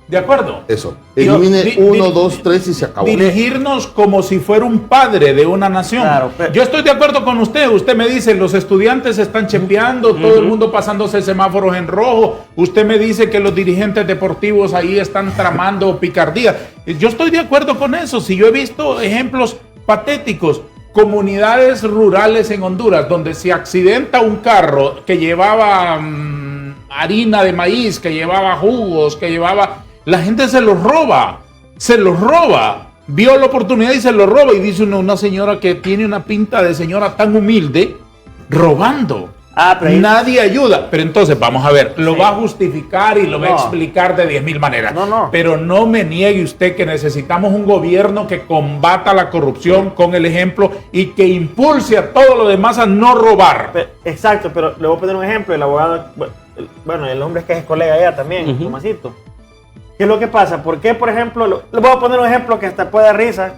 De acuerdo. Eso. Elimine 1, 2, 3 y se acabó. Dirigirnos como si fuera un padre de una nación. Claro, yo estoy de acuerdo con usted. Usted me dice, los estudiantes están chepeando, todo el mundo pasándose semáforos en rojo. Usted me dice que los dirigentes deportivos ahí están tramando picardía. Yo estoy de acuerdo con eso. Si yo he visto ejemplos patéticos, comunidades rurales en Honduras, donde se accidenta un carro que llevaba harina de maíz, que llevaba jugos, que llevaba... La gente se los roba. Vio la oportunidad y se los roba. Y dice una señora que tiene una pinta de señora tan humilde, robando. Pero nadie ayuda. Pero entonces, vamos a ver, lo va a justificar y lo va a explicar de 10,000 maneras. Pero no me niegue usted que necesitamos un gobierno que combata la corrupción con el ejemplo y que impulse a todo lo demás a no robar. Exacto, pero le voy a poner un ejemplo. El abogado, bueno, el hombre es que es colega allá también, Tomasito. ¿Qué es lo que pasa? ¿Por qué, por ejemplo, le voy a poner un ejemplo que hasta puede dar risa?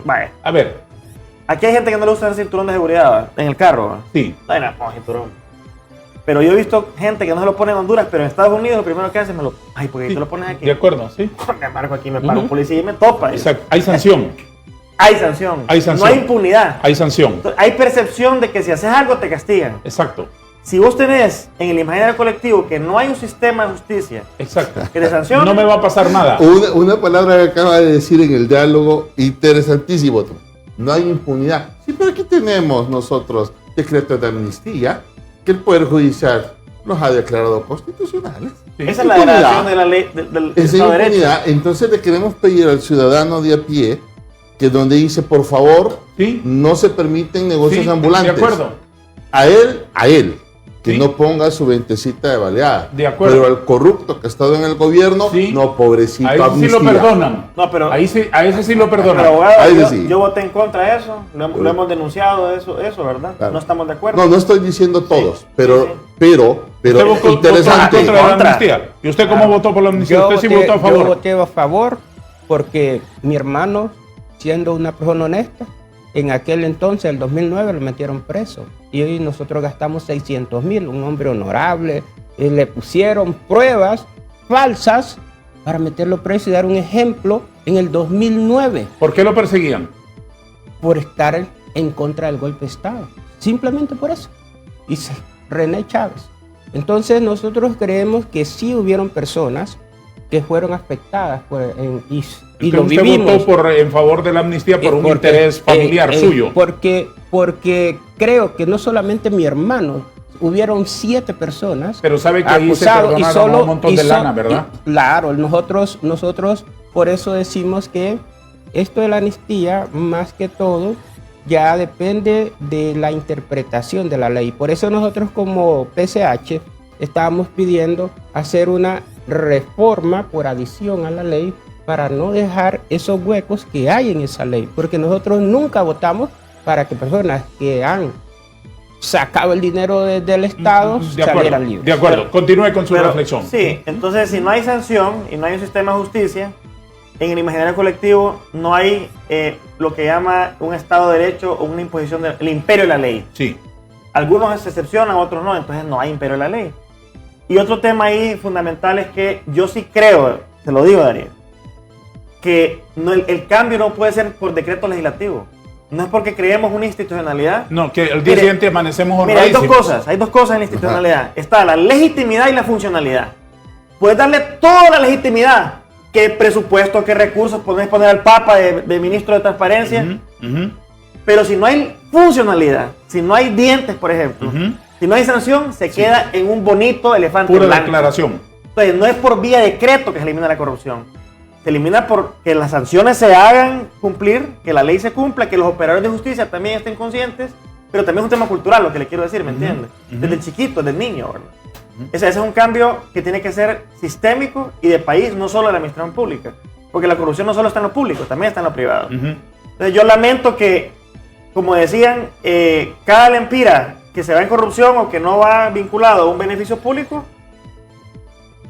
Vaya. A ver. Aquí hay gente que no le gusta el cinturón de seguridad, ¿va? En el carro, ¿va? Sí. Ay, no, pongo cinturón. Pero yo he visto gente que no se lo pone en Honduras, pero en Estados Unidos lo primero que hacen me lo... Ay, ¿por qué te lo pones aquí? De acuerdo, sí. Me marco aquí, me paro un policía y me topa. Exacto. Hay sanción. Hay sanción. No hay impunidad. Hay sanción. Entonces, hay percepción de que si haces algo te castigan. Exacto. Si vos tenés en el imaginario colectivo que no hay un sistema de justicia que te sancione, no me va a pasar nada. Una palabra que acaba de decir en el diálogo interesantísimo. No hay impunidad. Sí, pero aquí tenemos nosotros decretos de amnistía que el Poder Judicial los ha declarado constitucionales. Sí. Esa es la declaración de la ley del Estado de Derecho. Entonces le queremos pedir al ciudadano de a pie que donde dice, por favor, no se permiten negocios ambulantes. De acuerdo. A él. Que no ponga su ventecita de baleada. De acuerdo. Pero al corrupto que ha estado en el gobierno, no, pobrecito, ahí amnistía. Sí lo perdonan. No, pero, a ese sí lo perdonan. Pero abogado, yo voté en contra de eso. Lo hemos denunciado, eso, ¿verdad? Claro. No estamos de acuerdo. No estoy diciendo todos, pero interesante. ¿Usted votó contra la amnistía? ¿Y usted cómo votó por la amnistía? ¿Usted sí votó a favor? Yo voté a favor porque mi hermano, siendo una persona honesta, en aquel entonces, el 2009, lo metieron preso. Y hoy nosotros gastamos 600,000, un hombre honorable. Y le pusieron pruebas falsas para meterlo preso y dar un ejemplo en el 2009. ¿Por qué lo perseguían? Por estar en contra del golpe de Estado. Simplemente por eso. Y René Chávez. Entonces nosotros creemos que sí hubieron personas que fueron afectadas y lo vivimos. ¿Usted votó en favor de la amnistía por un interés familiar suyo? Porque creo que no solamente mi hermano, hubieron 7 personas. Pero sabe que ahí se perdonaron un montón de lana, ¿verdad? Claro, nosotros por eso decimos que esto de la amnistía, más que todo, ya depende de la interpretación de la ley. Por eso nosotros como PCH estábamos pidiendo hacer una reforma por adición a la ley para no dejar esos huecos que hay en esa ley, porque nosotros nunca votamos para que personas que han sacado el dinero del Estado salieran libres. De acuerdo, continúe con su reflexión. Sí, entonces si no hay sanción y no hay un sistema de justicia, en el imaginario colectivo no hay lo que llama un Estado de Derecho o una imposición del imperio de la ley. Sí. Algunos se excepcionan, otros no, entonces no hay imperio de la ley. Y otro tema ahí fundamental es que yo sí creo, te lo digo, Darío, que no, el cambio no puede ser por decreto legislativo. No es porque creemos una institucionalidad. No, que el día siguiente amanecemos Mira, hay honradísimos. dos cosas en la institucionalidad. Está la legitimidad y la funcionalidad. Puedes darle toda la legitimidad. ¿Qué presupuesto, qué recursos puedes poner al Papa de ministro de Transparencia? Pero si no hay funcionalidad, si no hay dientes, por ejemplo, si no hay sanción, se queda en un bonito elefante Pura blanco. declaración. Entonces, no es por vía de decreto que se elimina la corrupción. Se elimina por que las sanciones se hagan cumplir, que la ley se cumpla, que los operadores de justicia también estén conscientes, pero también es un tema cultural, lo que le quiero decir, ¿me entiendes? Desde el chiquito, desde el niño, ¿verdad? Ese es un cambio que tiene que ser sistémico y de país, no solo de la administración pública. Porque la corrupción no solo está en lo público, también está en lo privado. Entonces yo lamento que, como decían, cada lempira que se va en corrupción o que no va vinculado a un beneficio público,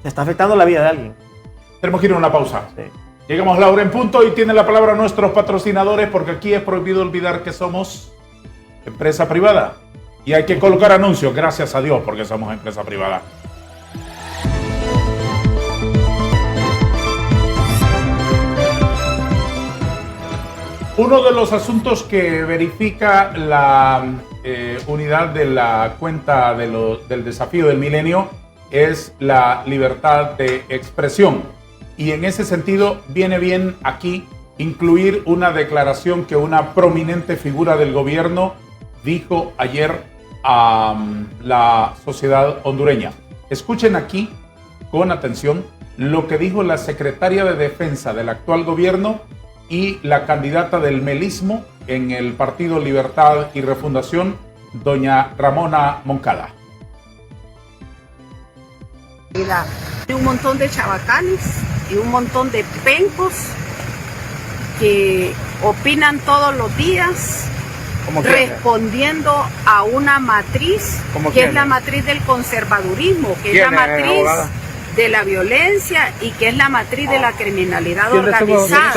se está afectando la vida de alguien. Tenemos que ir a una pausa. Sí. Llegamos a la hora en punto y tienen la palabra nuestros patrocinadores, porque aquí es prohibido olvidar que somos empresa privada. Y hay que colocar anuncios, gracias a Dios, porque somos empresa privada. Uno de los asuntos que verifica la unidad de la cuenta del desafío del milenio es la libertad de expresión. Y en ese sentido viene bien aquí incluir una declaración que una prominente figura del gobierno dijo ayer a la sociedad hondureña. Escuchen aquí con atención lo que dijo la secretaria de Defensa del actual gobierno y la candidata del melismo en el Partido Libertad y Refundación, doña Ramona Moncada. Hay un montón de chavacanes y un montón de pencos que opinan todos los días respondiendo a una matriz que es la matriz del conservadurismo, que es la matriz de la violencia y que es la matriz de la criminalidad organizada.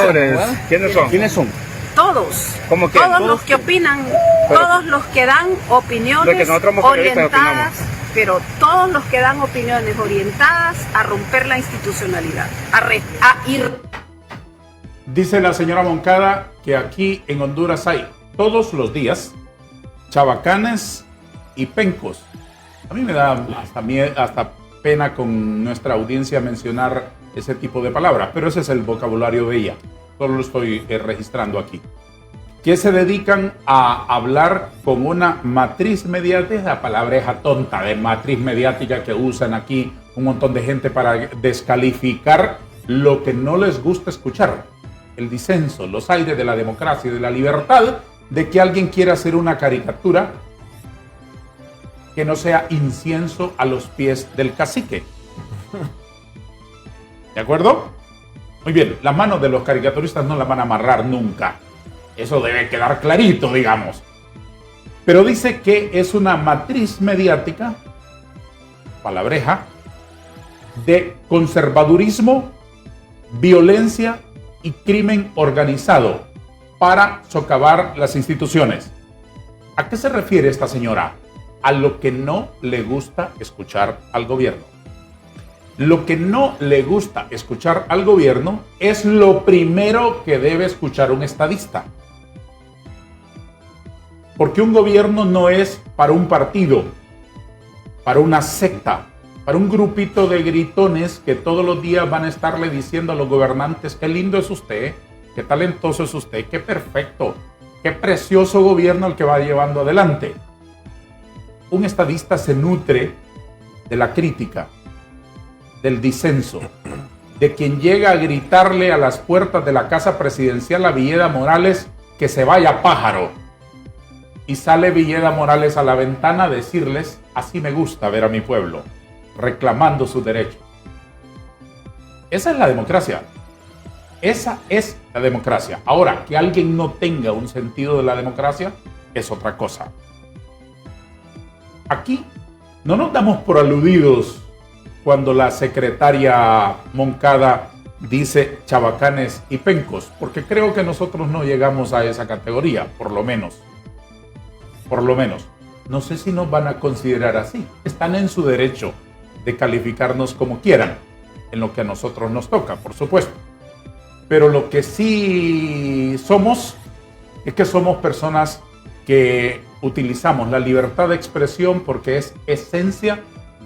¿Quiénes son? Todos, ¿Cómo que? todos los que opinan, todos los que dan opiniones orientadas, pero todos los que dan opiniones orientadas a romper la institucionalidad, a ir. Dice la señora Moncada que aquí en Honduras hay todos los días chavacanes y pencos. A mí me da hasta pena con nuestra audiencia mencionar ese tipo de palabras, pero ese es el vocabulario de ella. Solo lo estoy registrando aquí. Que se dedican a hablar con una matriz mediática, la palabreja tonta de matriz mediática que usan aquí un montón de gente para descalificar lo que no les gusta escuchar. El disenso, los aires de la democracia y de la libertad, de que alguien quiera hacer una caricatura que no sea incienso a los pies del cacique. ¿De acuerdo? Muy bien, las manos de los caricaturistas no las van a amarrar nunca. Eso debe quedar clarito, digamos. Pero dice que es una matriz mediática, palabreja, de conservadurismo, violencia y crimen organizado para socavar las instituciones. ¿A qué se refiere esta señora? A lo que no le gusta escuchar al gobierno. Lo que no le gusta escuchar al gobierno es lo primero que debe escuchar un estadista. Porque un gobierno no es para un partido, para una secta, para un grupito de gritones que todos los días van a estarle diciendo a los gobernantes: qué lindo es usted, qué talentoso es usted, qué perfecto, qué precioso gobierno el que va llevando adelante. Un estadista se nutre de la crítica, del disenso, de quien llega a gritarle a las puertas de la casa presidencial a Villeda Morales que se vaya pájaro. Y sale Villeda Morales a la ventana a decirles: así me gusta ver a mi pueblo, reclamando sus derechos. Esa es la democracia. Esa es la democracia. Ahora, que alguien no tenga un sentido de la democracia es otra cosa. Aquí no nos damos por aludidos cuando la secretaria Moncada dice chabacanes y pencos, porque creo que nosotros no llegamos a esa categoría, por lo menos. Por lo menos. No sé si nos van a considerar así. Están en su derecho de calificarnos como quieran, en lo que a nosotros nos toca, por supuesto. Pero lo que sí somos es que somos personas que utilizamos la libertad de expresión porque es esencia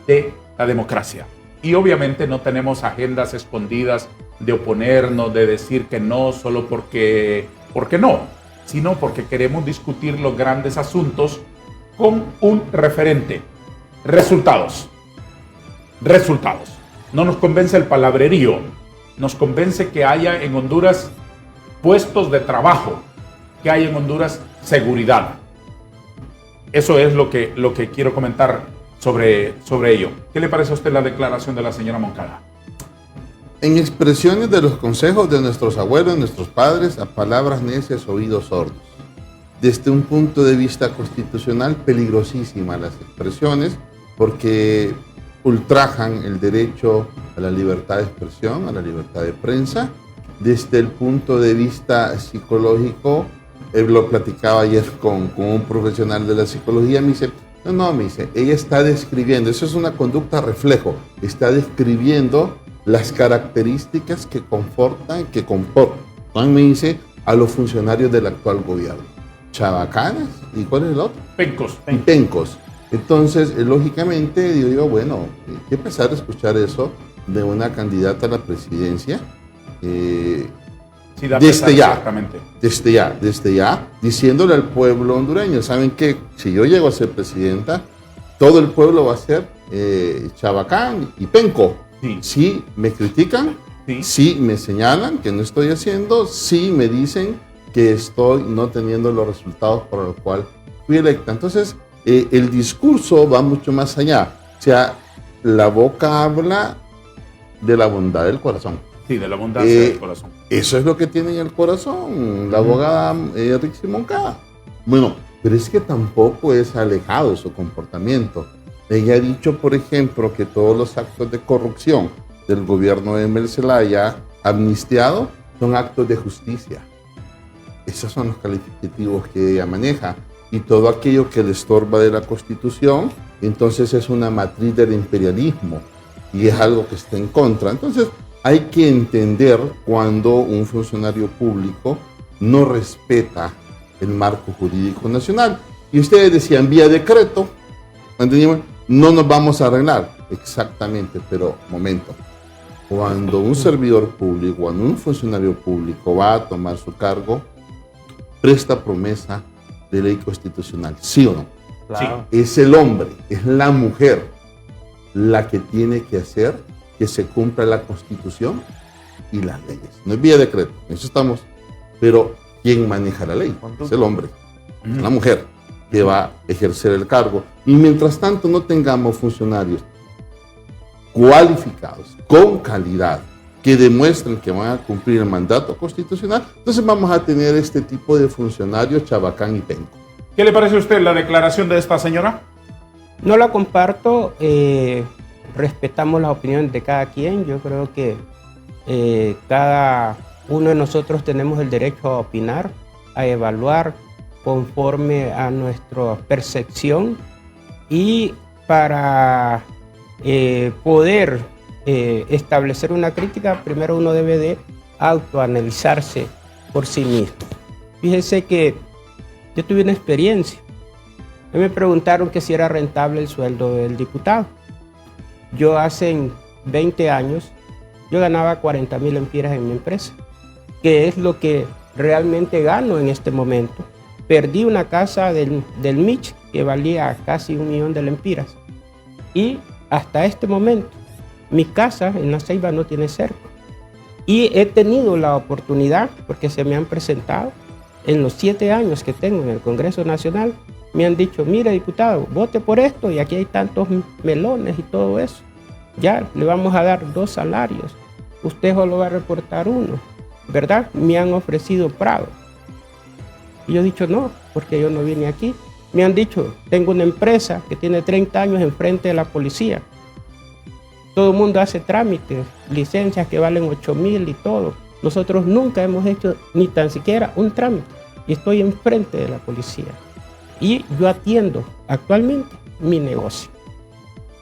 de la democracia. Y obviamente no tenemos agendas escondidas de oponernos, de decir que no solo porque no, sino porque queremos discutir los grandes asuntos con un referente. Resultados. Resultados. No nos convence el palabrerío, nos convence que haya en Honduras puestos de trabajo, que haya en Honduras seguridad. Eso es lo que quiero comentar sobre ello. ¿Qué le parece a usted la declaración de la señora Moncada? En expresiones de los consejos de nuestros abuelos, nuestros padres, a palabras necias, oídos sordos. Desde un punto de vista constitucional, peligrosísimas las expresiones, porque ultrajan el derecho a la libertad de expresión, a la libertad de prensa. Desde el punto de vista psicológico, lo platicaba ayer con un profesional de la psicología, me dice, me dice, ella está describiendo, eso es una conducta reflejo, está describiendo las características que comportan, me dice, a los funcionarios del actual gobierno. Chabacanas, ¿y cuál es el otro? Pencos. Pencos. Entonces, lógicamente, digo yo, bueno, hay que empezar a escuchar eso de una candidata a la presidencia. Sí, desde ya, diciéndole al pueblo hondureño, ¿saben qué? Si yo llego a ser presidenta, todo el pueblo va a ser chabacán y penco. Sí. Si me critican, si me señalan que no estoy haciendo, si me dicen que estoy no teniendo los resultados por los cuales fui electa. Entonces, el discurso va mucho más allá. O sea, la boca habla de la bondad del corazón. Sí, de la bondad del corazón. Eso es lo que tiene en el corazón la abogada Rixi Moncada. Bueno, pero es que tampoco es alejado su comportamiento. Ella ha dicho, por ejemplo, que todos los actos de corrupción del gobierno de Emel Zelaya amnistiado son actos de justicia. Esos son los calificativos que ella maneja. Y todo aquello que le estorba de la Constitución, entonces es una matriz del imperialismo y es algo que está en contra. Entonces, hay que entender cuando un funcionario público no respeta el marco jurídico nacional. Y ustedes decían, vía decreto, no nos vamos a arreglar. Exactamente, pero momento. Cuando un servidor público, cuando un funcionario público va a tomar su cargo, presta promesa de ley constitucional, ¿sí o no? Claro. Sí. Es el hombre, es la mujer la que tiene que hacer que se cumpla la Constitución y las leyes. No es vía decreto, en eso estamos. Pero ¿quién maneja la ley? Es el hombre, es la mujer que va a ejercer el cargo. Y mientras tanto no tengamos funcionarios cualificados, con calidad, que demuestren que van a cumplir el mandato constitucional, entonces vamos a tener este tipo de funcionarios chabacán y penco. ¿Qué le parece a usted la declaración de esta señora? No la comparto, respetamos las opiniones de cada quien. Yo creo que cada uno de nosotros tenemos el derecho a opinar, a evaluar conforme a nuestra percepción, y para poder establecer una crítica, primero uno debe de autoanalizarse por sí mismo. Fíjese que yo tuve una experiencia. Me preguntaron que si era rentable el sueldo del diputado. Yo hace 20 años, yo ganaba 40,000 lempiras en mi empresa, que es lo que realmente gano en este momento. Perdí una casa del Mich que valía casi 1,000,000 de lempiras. Y hasta este momento, mi casa en La Ceiba no tiene cerco. Y he tenido la oportunidad, porque se me han presentado, en los 7 años que tengo en el Congreso Nacional, me han dicho, mire diputado, vote por esto y aquí hay tantos melones y todo eso. Ya le vamos a dar 2 salarios. Usted solo va a reportar 1, ¿verdad? Me han ofrecido Prado. Y yo he dicho no, porque yo no vine aquí. Me han dicho, tengo una empresa que tiene 30 años enfrente de la policía. todo el mundo hace trámites, licencias que valen 8,000 y todo. Nosotros nunca hemos hecho ni tan siquiera un trámite y estoy enfrente de la policía. Y yo atiendo actualmente mi negocio.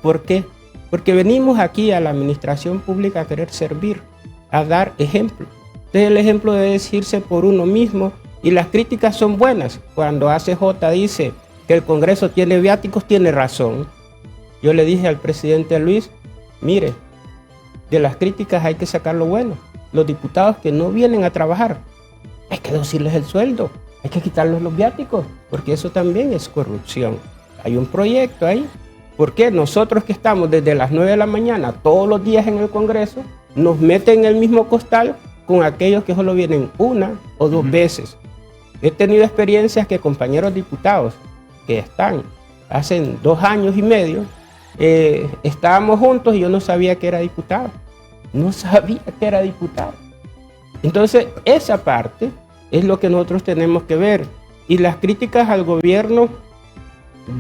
¿Por qué? Porque venimos aquí a la administración pública a querer servir, a dar ejemplo. Entonces el ejemplo debe decirse por uno mismo y las críticas son buenas. Cuando ACJ dice que el Congreso tiene viáticos, tiene razón. Yo le dije al presidente Luis, mire, de las críticas hay que sacar lo bueno. Los diputados que no vienen a trabajar, hay que reducirles el sueldo, hay que quitarles los viáticos, porque eso también es corrupción. Hay un proyecto ahí. Porque nosotros que estamos desde las 9 de la mañana todos los días en el Congreso, nos meten en el mismo costal con aquellos que solo vienen una o dos veces. He tenido experiencias que compañeros diputados que están, hace 2 años y medio, estábamos juntos y yo no sabía que era diputado. No sabía que era diputado. Entonces, esa parte es lo que nosotros tenemos que ver. Y las críticas al gobierno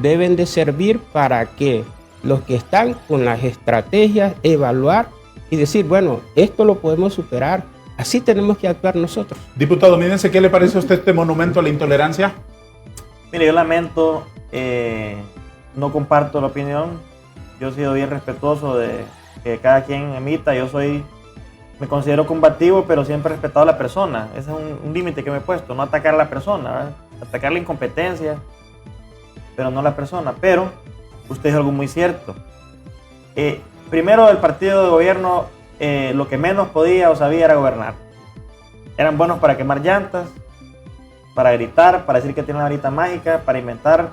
deben de servir para que los que están con las estrategias evaluar y decir, bueno, esto lo podemos superar. Así tenemos que actuar nosotros. Diputado Midense, ¿qué le parece a usted este monumento a la intolerancia? Mire, yo lamento, no comparto la opinión. Yo he sido bien respetuoso de que cada quien emita. Me considero combativo, pero siempre he respetado a la persona. Ese es un límite que me he puesto, no atacar a la persona, ¿verdad? Atacar la incompetencia, pero no la persona. Pero usted dijo algo muy cierto. Primero, el partido de gobierno lo que menos podía o sabía era gobernar. Eran buenos para quemar llantas, para gritar, para decir que tienen la varita mágica, para inventar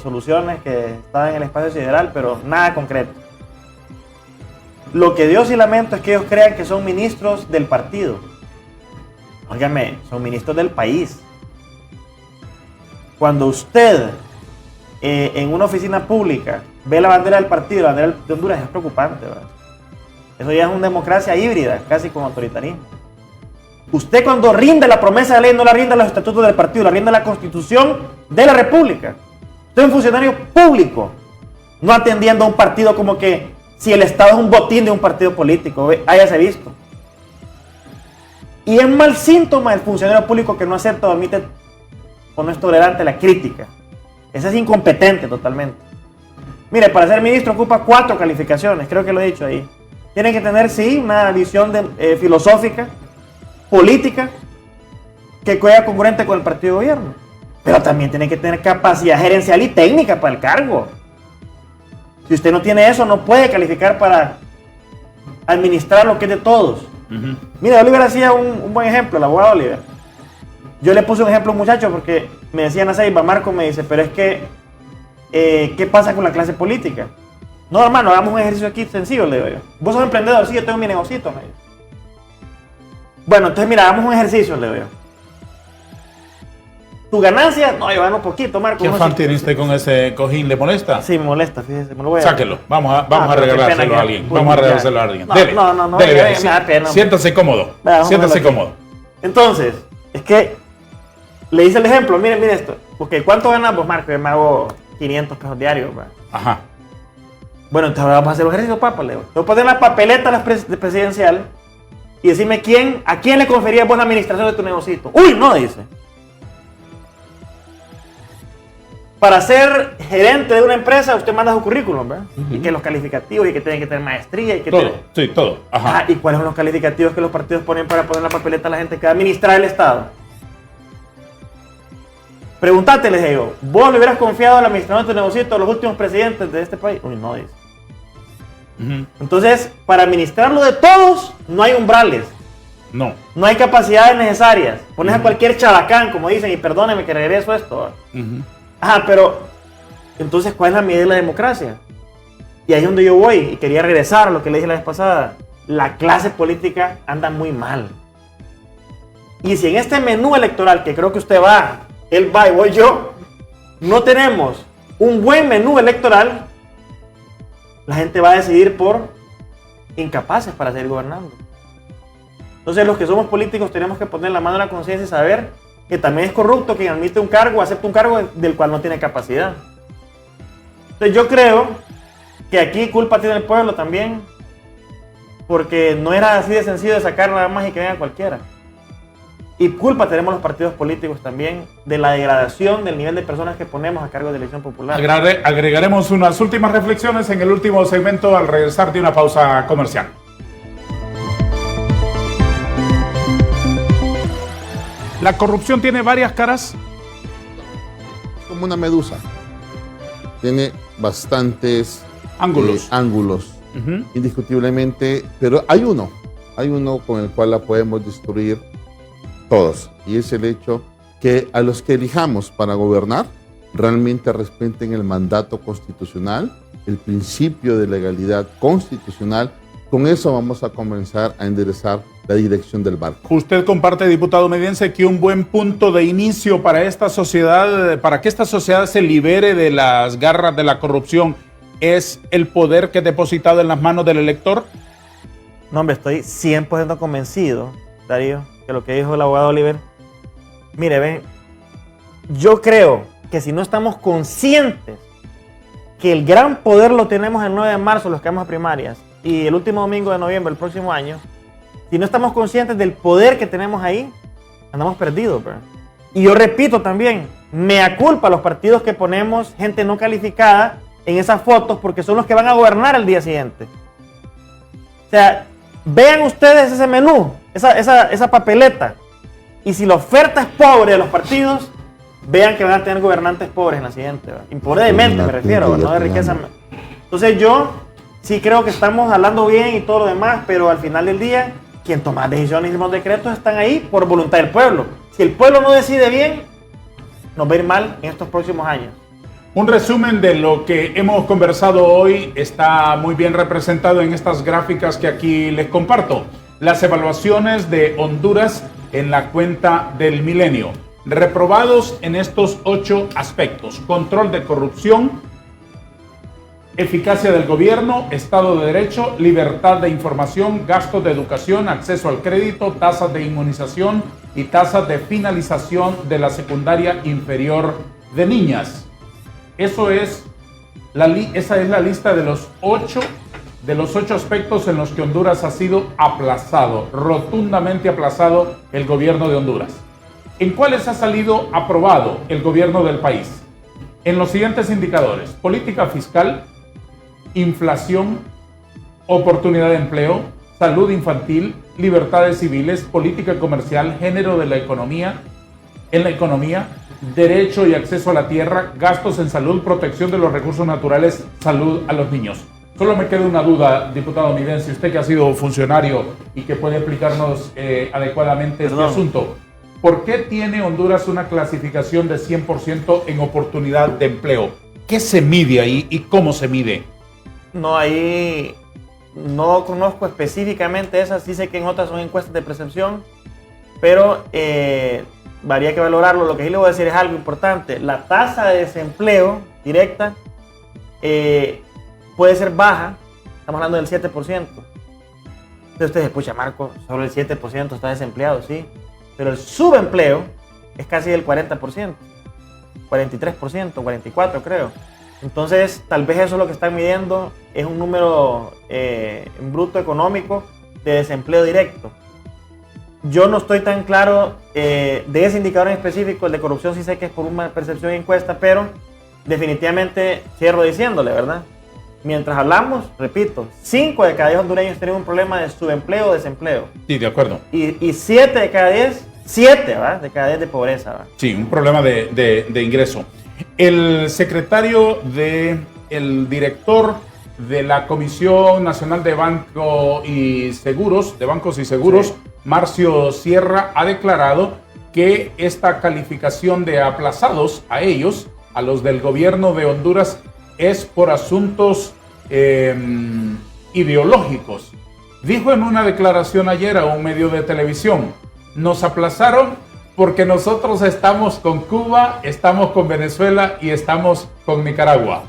soluciones que estaban en el espacio sideral, pero nada concreto. Lo que yo sí lamento es que ellos crean que son ministros del partido. Óigame, son ministros del país. Cuando usted en una oficina pública ve la bandera del partido, la bandera de Honduras, es preocupante, ¿verdad? Eso ya es una democracia híbrida, casi con autoritarismo. Usted cuando rinde la promesa de ley, no la rinde a los estatutos del partido, la rinde a la Constitución de la República. Usted es un funcionario público, no atendiendo a un partido como que si el Estado es un botín de un partido político, háyase visto. Y es mal síntoma el funcionario público que no acepta o admite o no es tolerante a la crítica. Ese es incompetente totalmente. Mire, para ser ministro ocupa 4 calificaciones, creo que lo he dicho ahí. Tiene que tener, sí, una visión filosófica, política, que sea congruente con el partido de gobierno. Pero también tiene que tener capacidad gerencial y técnica para el cargo. Si usted no tiene eso, no puede calificar para administrar lo que es de todos. Mira, Oliver hacía un buen ejemplo, el abogado Oliver. Yo le puse un ejemplo a un muchacho porque me decían a Ceiba, Marco me dice, pero es que, ¿qué pasa con la clase política? No, hermano, hagamos un ejercicio aquí sencillo, le digo yo. Vos sos emprendedor, sí, yo tengo mi negocito, me dice. Bueno, entonces mira, hagamos un ejercicio, le digo yo. ¿Tu ganancia? No, yo gano poquito, Marco. ¿Qué afán tiene usted con ese cojín? ¿Le molesta? Sí, me molesta, fíjese, me lo voy a... Sáquelo, vamos a regalárselo a alguien. Vamos a regalárselo a alguien. Dele, no, dele, me da pena. Siéntase cómodo, siéntase cómodo. Entonces, es que le hice el ejemplo, miren esto. Porque ¿cuánto ganas vos, Marco? Yo me hago 500 pesos diarios. Ajá. Bueno, entonces vamos a hacer un ejercicio, papá, Leo. Te voy a poner la papeleta presidencial y decirme a quién le conferías vos la administración de tu negocito. Uy, no, dice. Para ser gerente de una empresa, usted manda su currículum, ¿verdad? Y que los calificativos, y que tiene que tener maestría, y que todo, sí, todo. Ajá. ¿Y cuáles son los calificativos que los partidos ponen para poner la papeleta a la gente que va a administrar el Estado? Pregúntate, les digo, ¿vos le hubieras confiado a la administración de tu negocito a los últimos presidentes de este país? Uy, no, dice. Entonces, para administrarlo de todos, no hay umbrales. No. No hay capacidades necesarias. Pones a cualquier chabacán, como dicen, y perdóneme que regreso esto. Ajá, pero entonces, ¿cuál es la medida de la democracia? Y ahí es donde yo voy, y quería regresar a lo que le dije la vez pasada. La clase política anda muy mal. Y si en este menú electoral, que creo que usted va, él va y voy yo, no tenemos un buen menú electoral, la gente va a decidir por incapaces para seguir gobernando. Entonces, los que somos políticos tenemos que poner la mano en la conciencia y saber que también es corrupto quien admite un cargo, acepta un cargo del cual no tiene capacidad. Entonces yo creo que aquí culpa tiene el pueblo también, porque no era así de sencillo de sacar nada más y que venga cualquiera. Y culpa tenemos los partidos políticos también de la degradación del nivel de personas que ponemos a cargo de la elección popular. Agregaremos unas últimas reflexiones en el último segmento al regresar de una pausa comercial. ¿La corrupción tiene varias caras? Como una medusa. Tiene bastantes ángulos. Indiscutiblemente, pero hay uno con el cual la podemos destruir todos, y es el hecho que a los que elijamos para gobernar realmente respeten el mandato constitucional, el principio de legalidad constitucional. Con eso vamos a comenzar a enderezar la dirección del barco. ¿Usted comparte, diputado Mediense, que un buen punto de inicio para esta sociedad, para que esta sociedad se libere de las garras de la corrupción, es el poder que es depositado en las manos del elector? No, hombre, estoy 100% convencido, Darío, que lo que dijo el abogado Oliver, mire, ven, yo creo que si no estamos conscientes que el gran poder lo tenemos el 9 de marzo, los que vamos a primarias, y el último domingo de noviembre, el próximo año, si no estamos conscientes del poder que tenemos ahí, andamos perdidos, ¿verdad? Y yo repito también, mea culpa a los partidos que ponemos gente no calificada en esas fotos, porque son los que van a gobernar el día siguiente. O sea, vean ustedes ese menú, esa papeleta, y si la oferta es pobre de los partidos, vean que van a tener gobernantes pobres en la siguiente, ¿verdad? Y pobre de mente me refiero, no de riqueza. Entonces yo sí creo que estamos hablando bien y todo lo demás, pero al final del día, quien toma decisiones y los decretos están ahí por voluntad del pueblo. Si el pueblo no decide bien, nos va a ir mal en estos próximos años. Un resumen de lo que hemos conversado hoy está muy bien representado en estas gráficas que aquí les comparto. Las evaluaciones de Honduras en la cuenta del milenio. Reprobados en estos 8 aspectos: control de corrupción, eficacia del gobierno, Estado de Derecho, libertad de información, gastos de educación, acceso al crédito, tasas de inmunización y tasas de finalización de la secundaria inferior de niñas. Esa es la lista de los 8 aspectos en los que Honduras ha sido aplazado, rotundamente aplazado el gobierno de Honduras. ¿En cuáles ha salido aprobado el gobierno del país? En los siguientes indicadores: política fiscal, inflación, oportunidad de empleo, salud infantil, libertades civiles, política comercial, género en la economía, derecho y acceso a la tierra, gastos en salud, protección de los recursos naturales, salud a los niños. Solo me queda una duda, diputado Midense, usted que ha sido funcionario y que puede explicarnos adecuadamente este asunto. ¿Por qué tiene Honduras una clasificación de 100% en oportunidad de empleo? ¿Qué se mide ahí y cómo se mide? No, ahí no conozco específicamente esas, sí sé que en otras son encuestas de percepción, pero habría que valorarlo. Lo que sí le voy a decir es algo importante: la tasa de desempleo directa puede ser baja, estamos hablando del 7%. Entonces usted dice, pucha Marco, solo el 7% está desempleado, sí, pero el subempleo es casi del 40%, 43%, 44% creo. Entonces, tal vez eso es lo que están midiendo, es un número bruto económico de desempleo directo. Yo no estoy tan claro de ese indicador en específico. El de corrupción sí sé que es por una percepción encuesta, pero definitivamente cierro diciéndole, ¿verdad? Mientras hablamos, repito, 5 de cada 10 hondureños tienen un problema de subempleo o desempleo. Sí, de acuerdo. Y 7 de cada 10, 7, ¿verdad? De cada 10 de pobreza, ¿verdad? Sí, un problema de ingreso. El secretario el director de la Comisión Nacional de Bancos y Seguros, sí. Marcio Sierra, ha declarado que esta calificación de aplazados a ellos, a los del gobierno de Honduras, es por asuntos ideológicos. Dijo en una declaración ayer a un medio de televisión: nos aplazaron porque nosotros estamos con Cuba, estamos con Venezuela y estamos con Nicaragua.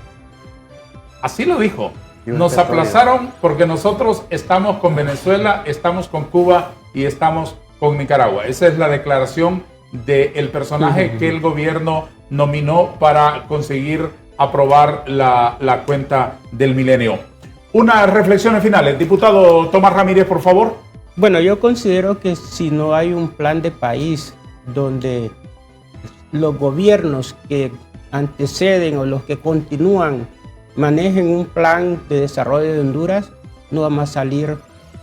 Así lo dijo. Nos aplazaron porque nosotros estamos con Venezuela, estamos con Cuba y estamos con Nicaragua. Esa es la declaración del personaje que el gobierno nominó para conseguir aprobar la cuenta del milenio. Unas reflexiones finales. Diputado Tomás Ramírez, por favor. Bueno, yo considero que si no hay un plan de país donde los gobiernos que anteceden o los que continúan manejen un plan de desarrollo de Honduras, no vamos a salir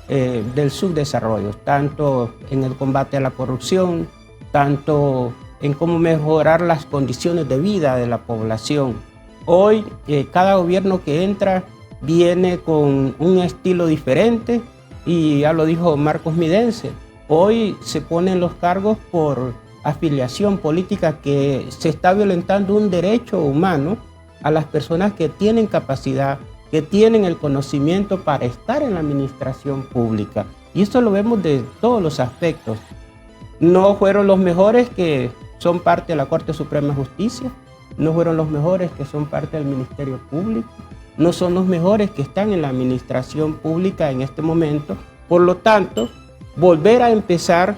del subdesarrollo, tanto en el combate a la corrupción, tanto en cómo mejorar las condiciones de vida de la población. Hoy, cada gobierno que entra viene con un estilo diferente y ya lo dijo Marcos Midense. Hoy se ponen los cargos por afiliación política, que se está violentando un derecho humano a las personas que tienen capacidad, que tienen el conocimiento para estar en la administración pública. Y esto lo vemos de todos los aspectos. No fueron los mejores que son parte de la Corte Suprema de Justicia, no fueron los mejores que son parte del Ministerio Público, no son los mejores que están en la administración pública en este momento. Por lo tanto, volver a empezar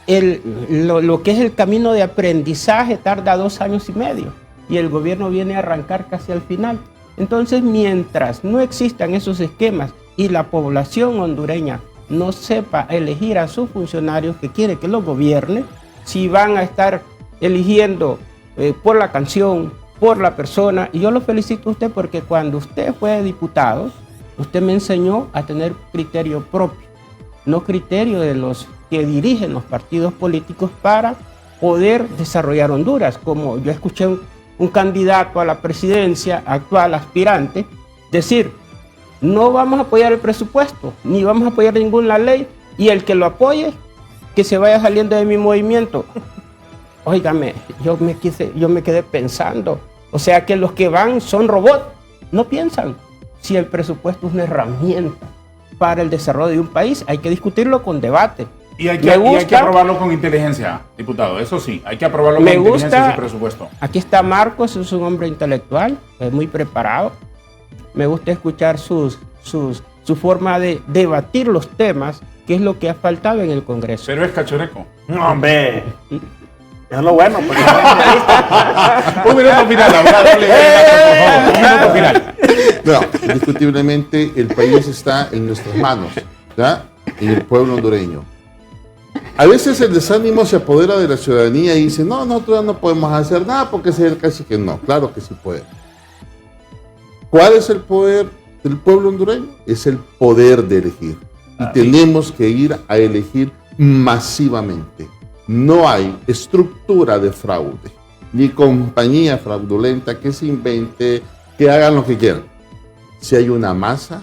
lo que es el camino de aprendizaje tarda 2 años y medio y el gobierno viene a arrancar casi al final. Entonces, mientras no existan esos esquemas y la población hondureña no sepa elegir a sus funcionarios que quiere que los gobierne, si van a estar eligiendo por la canción, por la persona, y yo lo felicito a usted porque cuando usted fue diputado, usted me enseñó a tener criterio propio, no criterio de los que dirigen los partidos políticos para poder desarrollar Honduras. Como yo escuché un candidato a la presidencia, actual aspirante, decir, no vamos a apoyar el presupuesto, ni vamos a apoyar ninguna ley, y el que lo apoye, que se vaya saliendo de mi movimiento. Óigame, yo me quedé pensando, o sea que los que van son robots, no piensan. Si el presupuesto es una herramienta para el desarrollo de un país, hay que discutirlo con debate. Y hay que aprobarlo con inteligencia, diputado. Eso sí, hay que aprobarlo con inteligencia ese presupuesto. Aquí está Marcos, es un hombre intelectual, es muy preparado. Me gusta escuchar su forma de debatir los temas, que es lo que ha faltado en el Congreso. Pero es cachoreco. No, hombre. Es lo bueno. Porque un minuto final, abogado. Por favor, un minuto final. No, indiscutiblemente el país está en nuestras manos, ¿ya? En el pueblo hondureño. A veces el desánimo se apodera de la ciudadanía y dice, no, nosotros no podemos hacer nada porque es casi que no. Claro que sí puede. ¿Cuál es el poder del pueblo hondureño? Es el poder de elegir. Y tenemos que ir a elegir masivamente. No hay estructura de fraude, ni compañía fraudulenta que se invente, que hagan lo que quieran. Si hay una masa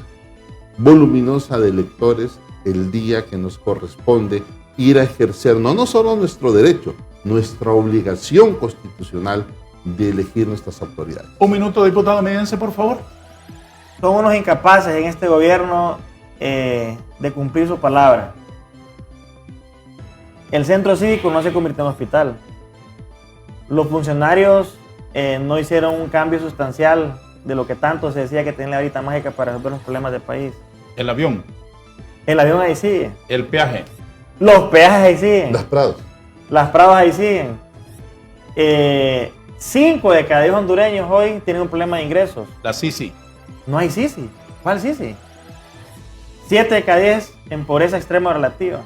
voluminosa de electores el día que nos corresponde ir a ejercer no solo nuestro derecho, nuestra obligación constitucional de elegir nuestras autoridades. Un minuto, diputado Midense, por favor. Son unos incapaces en este gobierno de cumplir su palabra. El centro cívico no se convirtió en hospital. Los funcionarios no hicieron un cambio sustancial de lo que tanto se decía que tenía la varita mágica para resolver los problemas del país. El avión. El avión ahí sigue. El peaje. Los peajes ahí siguen. Las Prados. Las Prados ahí siguen. 5 de cada 10 hondureños hoy tienen un problema de ingresos. La Sisi. No hay Sisi. ¿Cuál Sisi? 7 de cada 10 en pobreza extrema o relativa.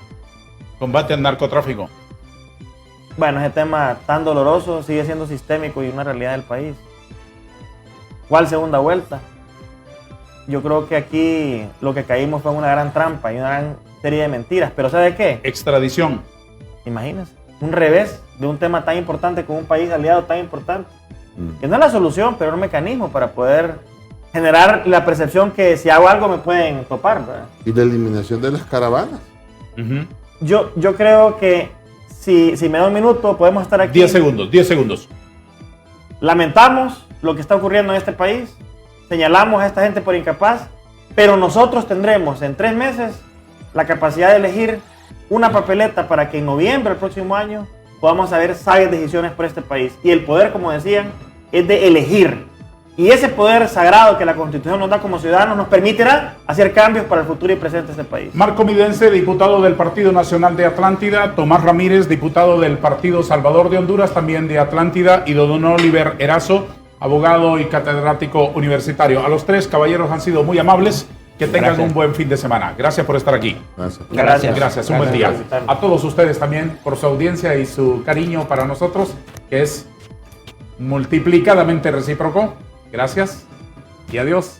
Combate al narcotráfico. Bueno, ese tema tan doloroso sigue siendo sistémico y una realidad del país. ¿Cuál segunda vuelta? Yo creo que aquí lo que caímos fue una gran trampa y una gran serie de mentiras. ¿Pero sabe qué? Extradición. Imagínense, un revés de un tema tan importante con un país aliado tan importante. Que no es la solución, pero un mecanismo para poder generar la percepción que si hago algo me pueden topar, ¿verdad? Y la eliminación de las caravanas. Yo creo que si me da un minuto podemos estar aquí. 10 segundos. Lamentamos lo que está ocurriendo en este país, señalamos a esta gente por incapaz, pero nosotros tendremos en 3 meses la capacidad de elegir una papeleta para que en noviembre del próximo año podamos saber sabias decisiones por este país. Y el poder, como decían, es de elegir. Y ese poder sagrado que la Constitución nos da como ciudadanos nos permitirá hacer cambios para el futuro y presente de este país. Marco Midense, diputado del Partido Nacional de Atlántida. Tomás Ramírez, diputado del Partido Salvador de Honduras, también de Atlántida. Y don Oliver Erazo, abogado y catedrático universitario. A los tres caballeros han sido muy amables. Que tengan Gracias. un buen fin de semana. Gracias por estar aquí. Gracias. Gracias, un buen día. A todos ustedes también por su audiencia y su cariño para nosotros, que es multiplicadamente recíproco. Gracias y adiós.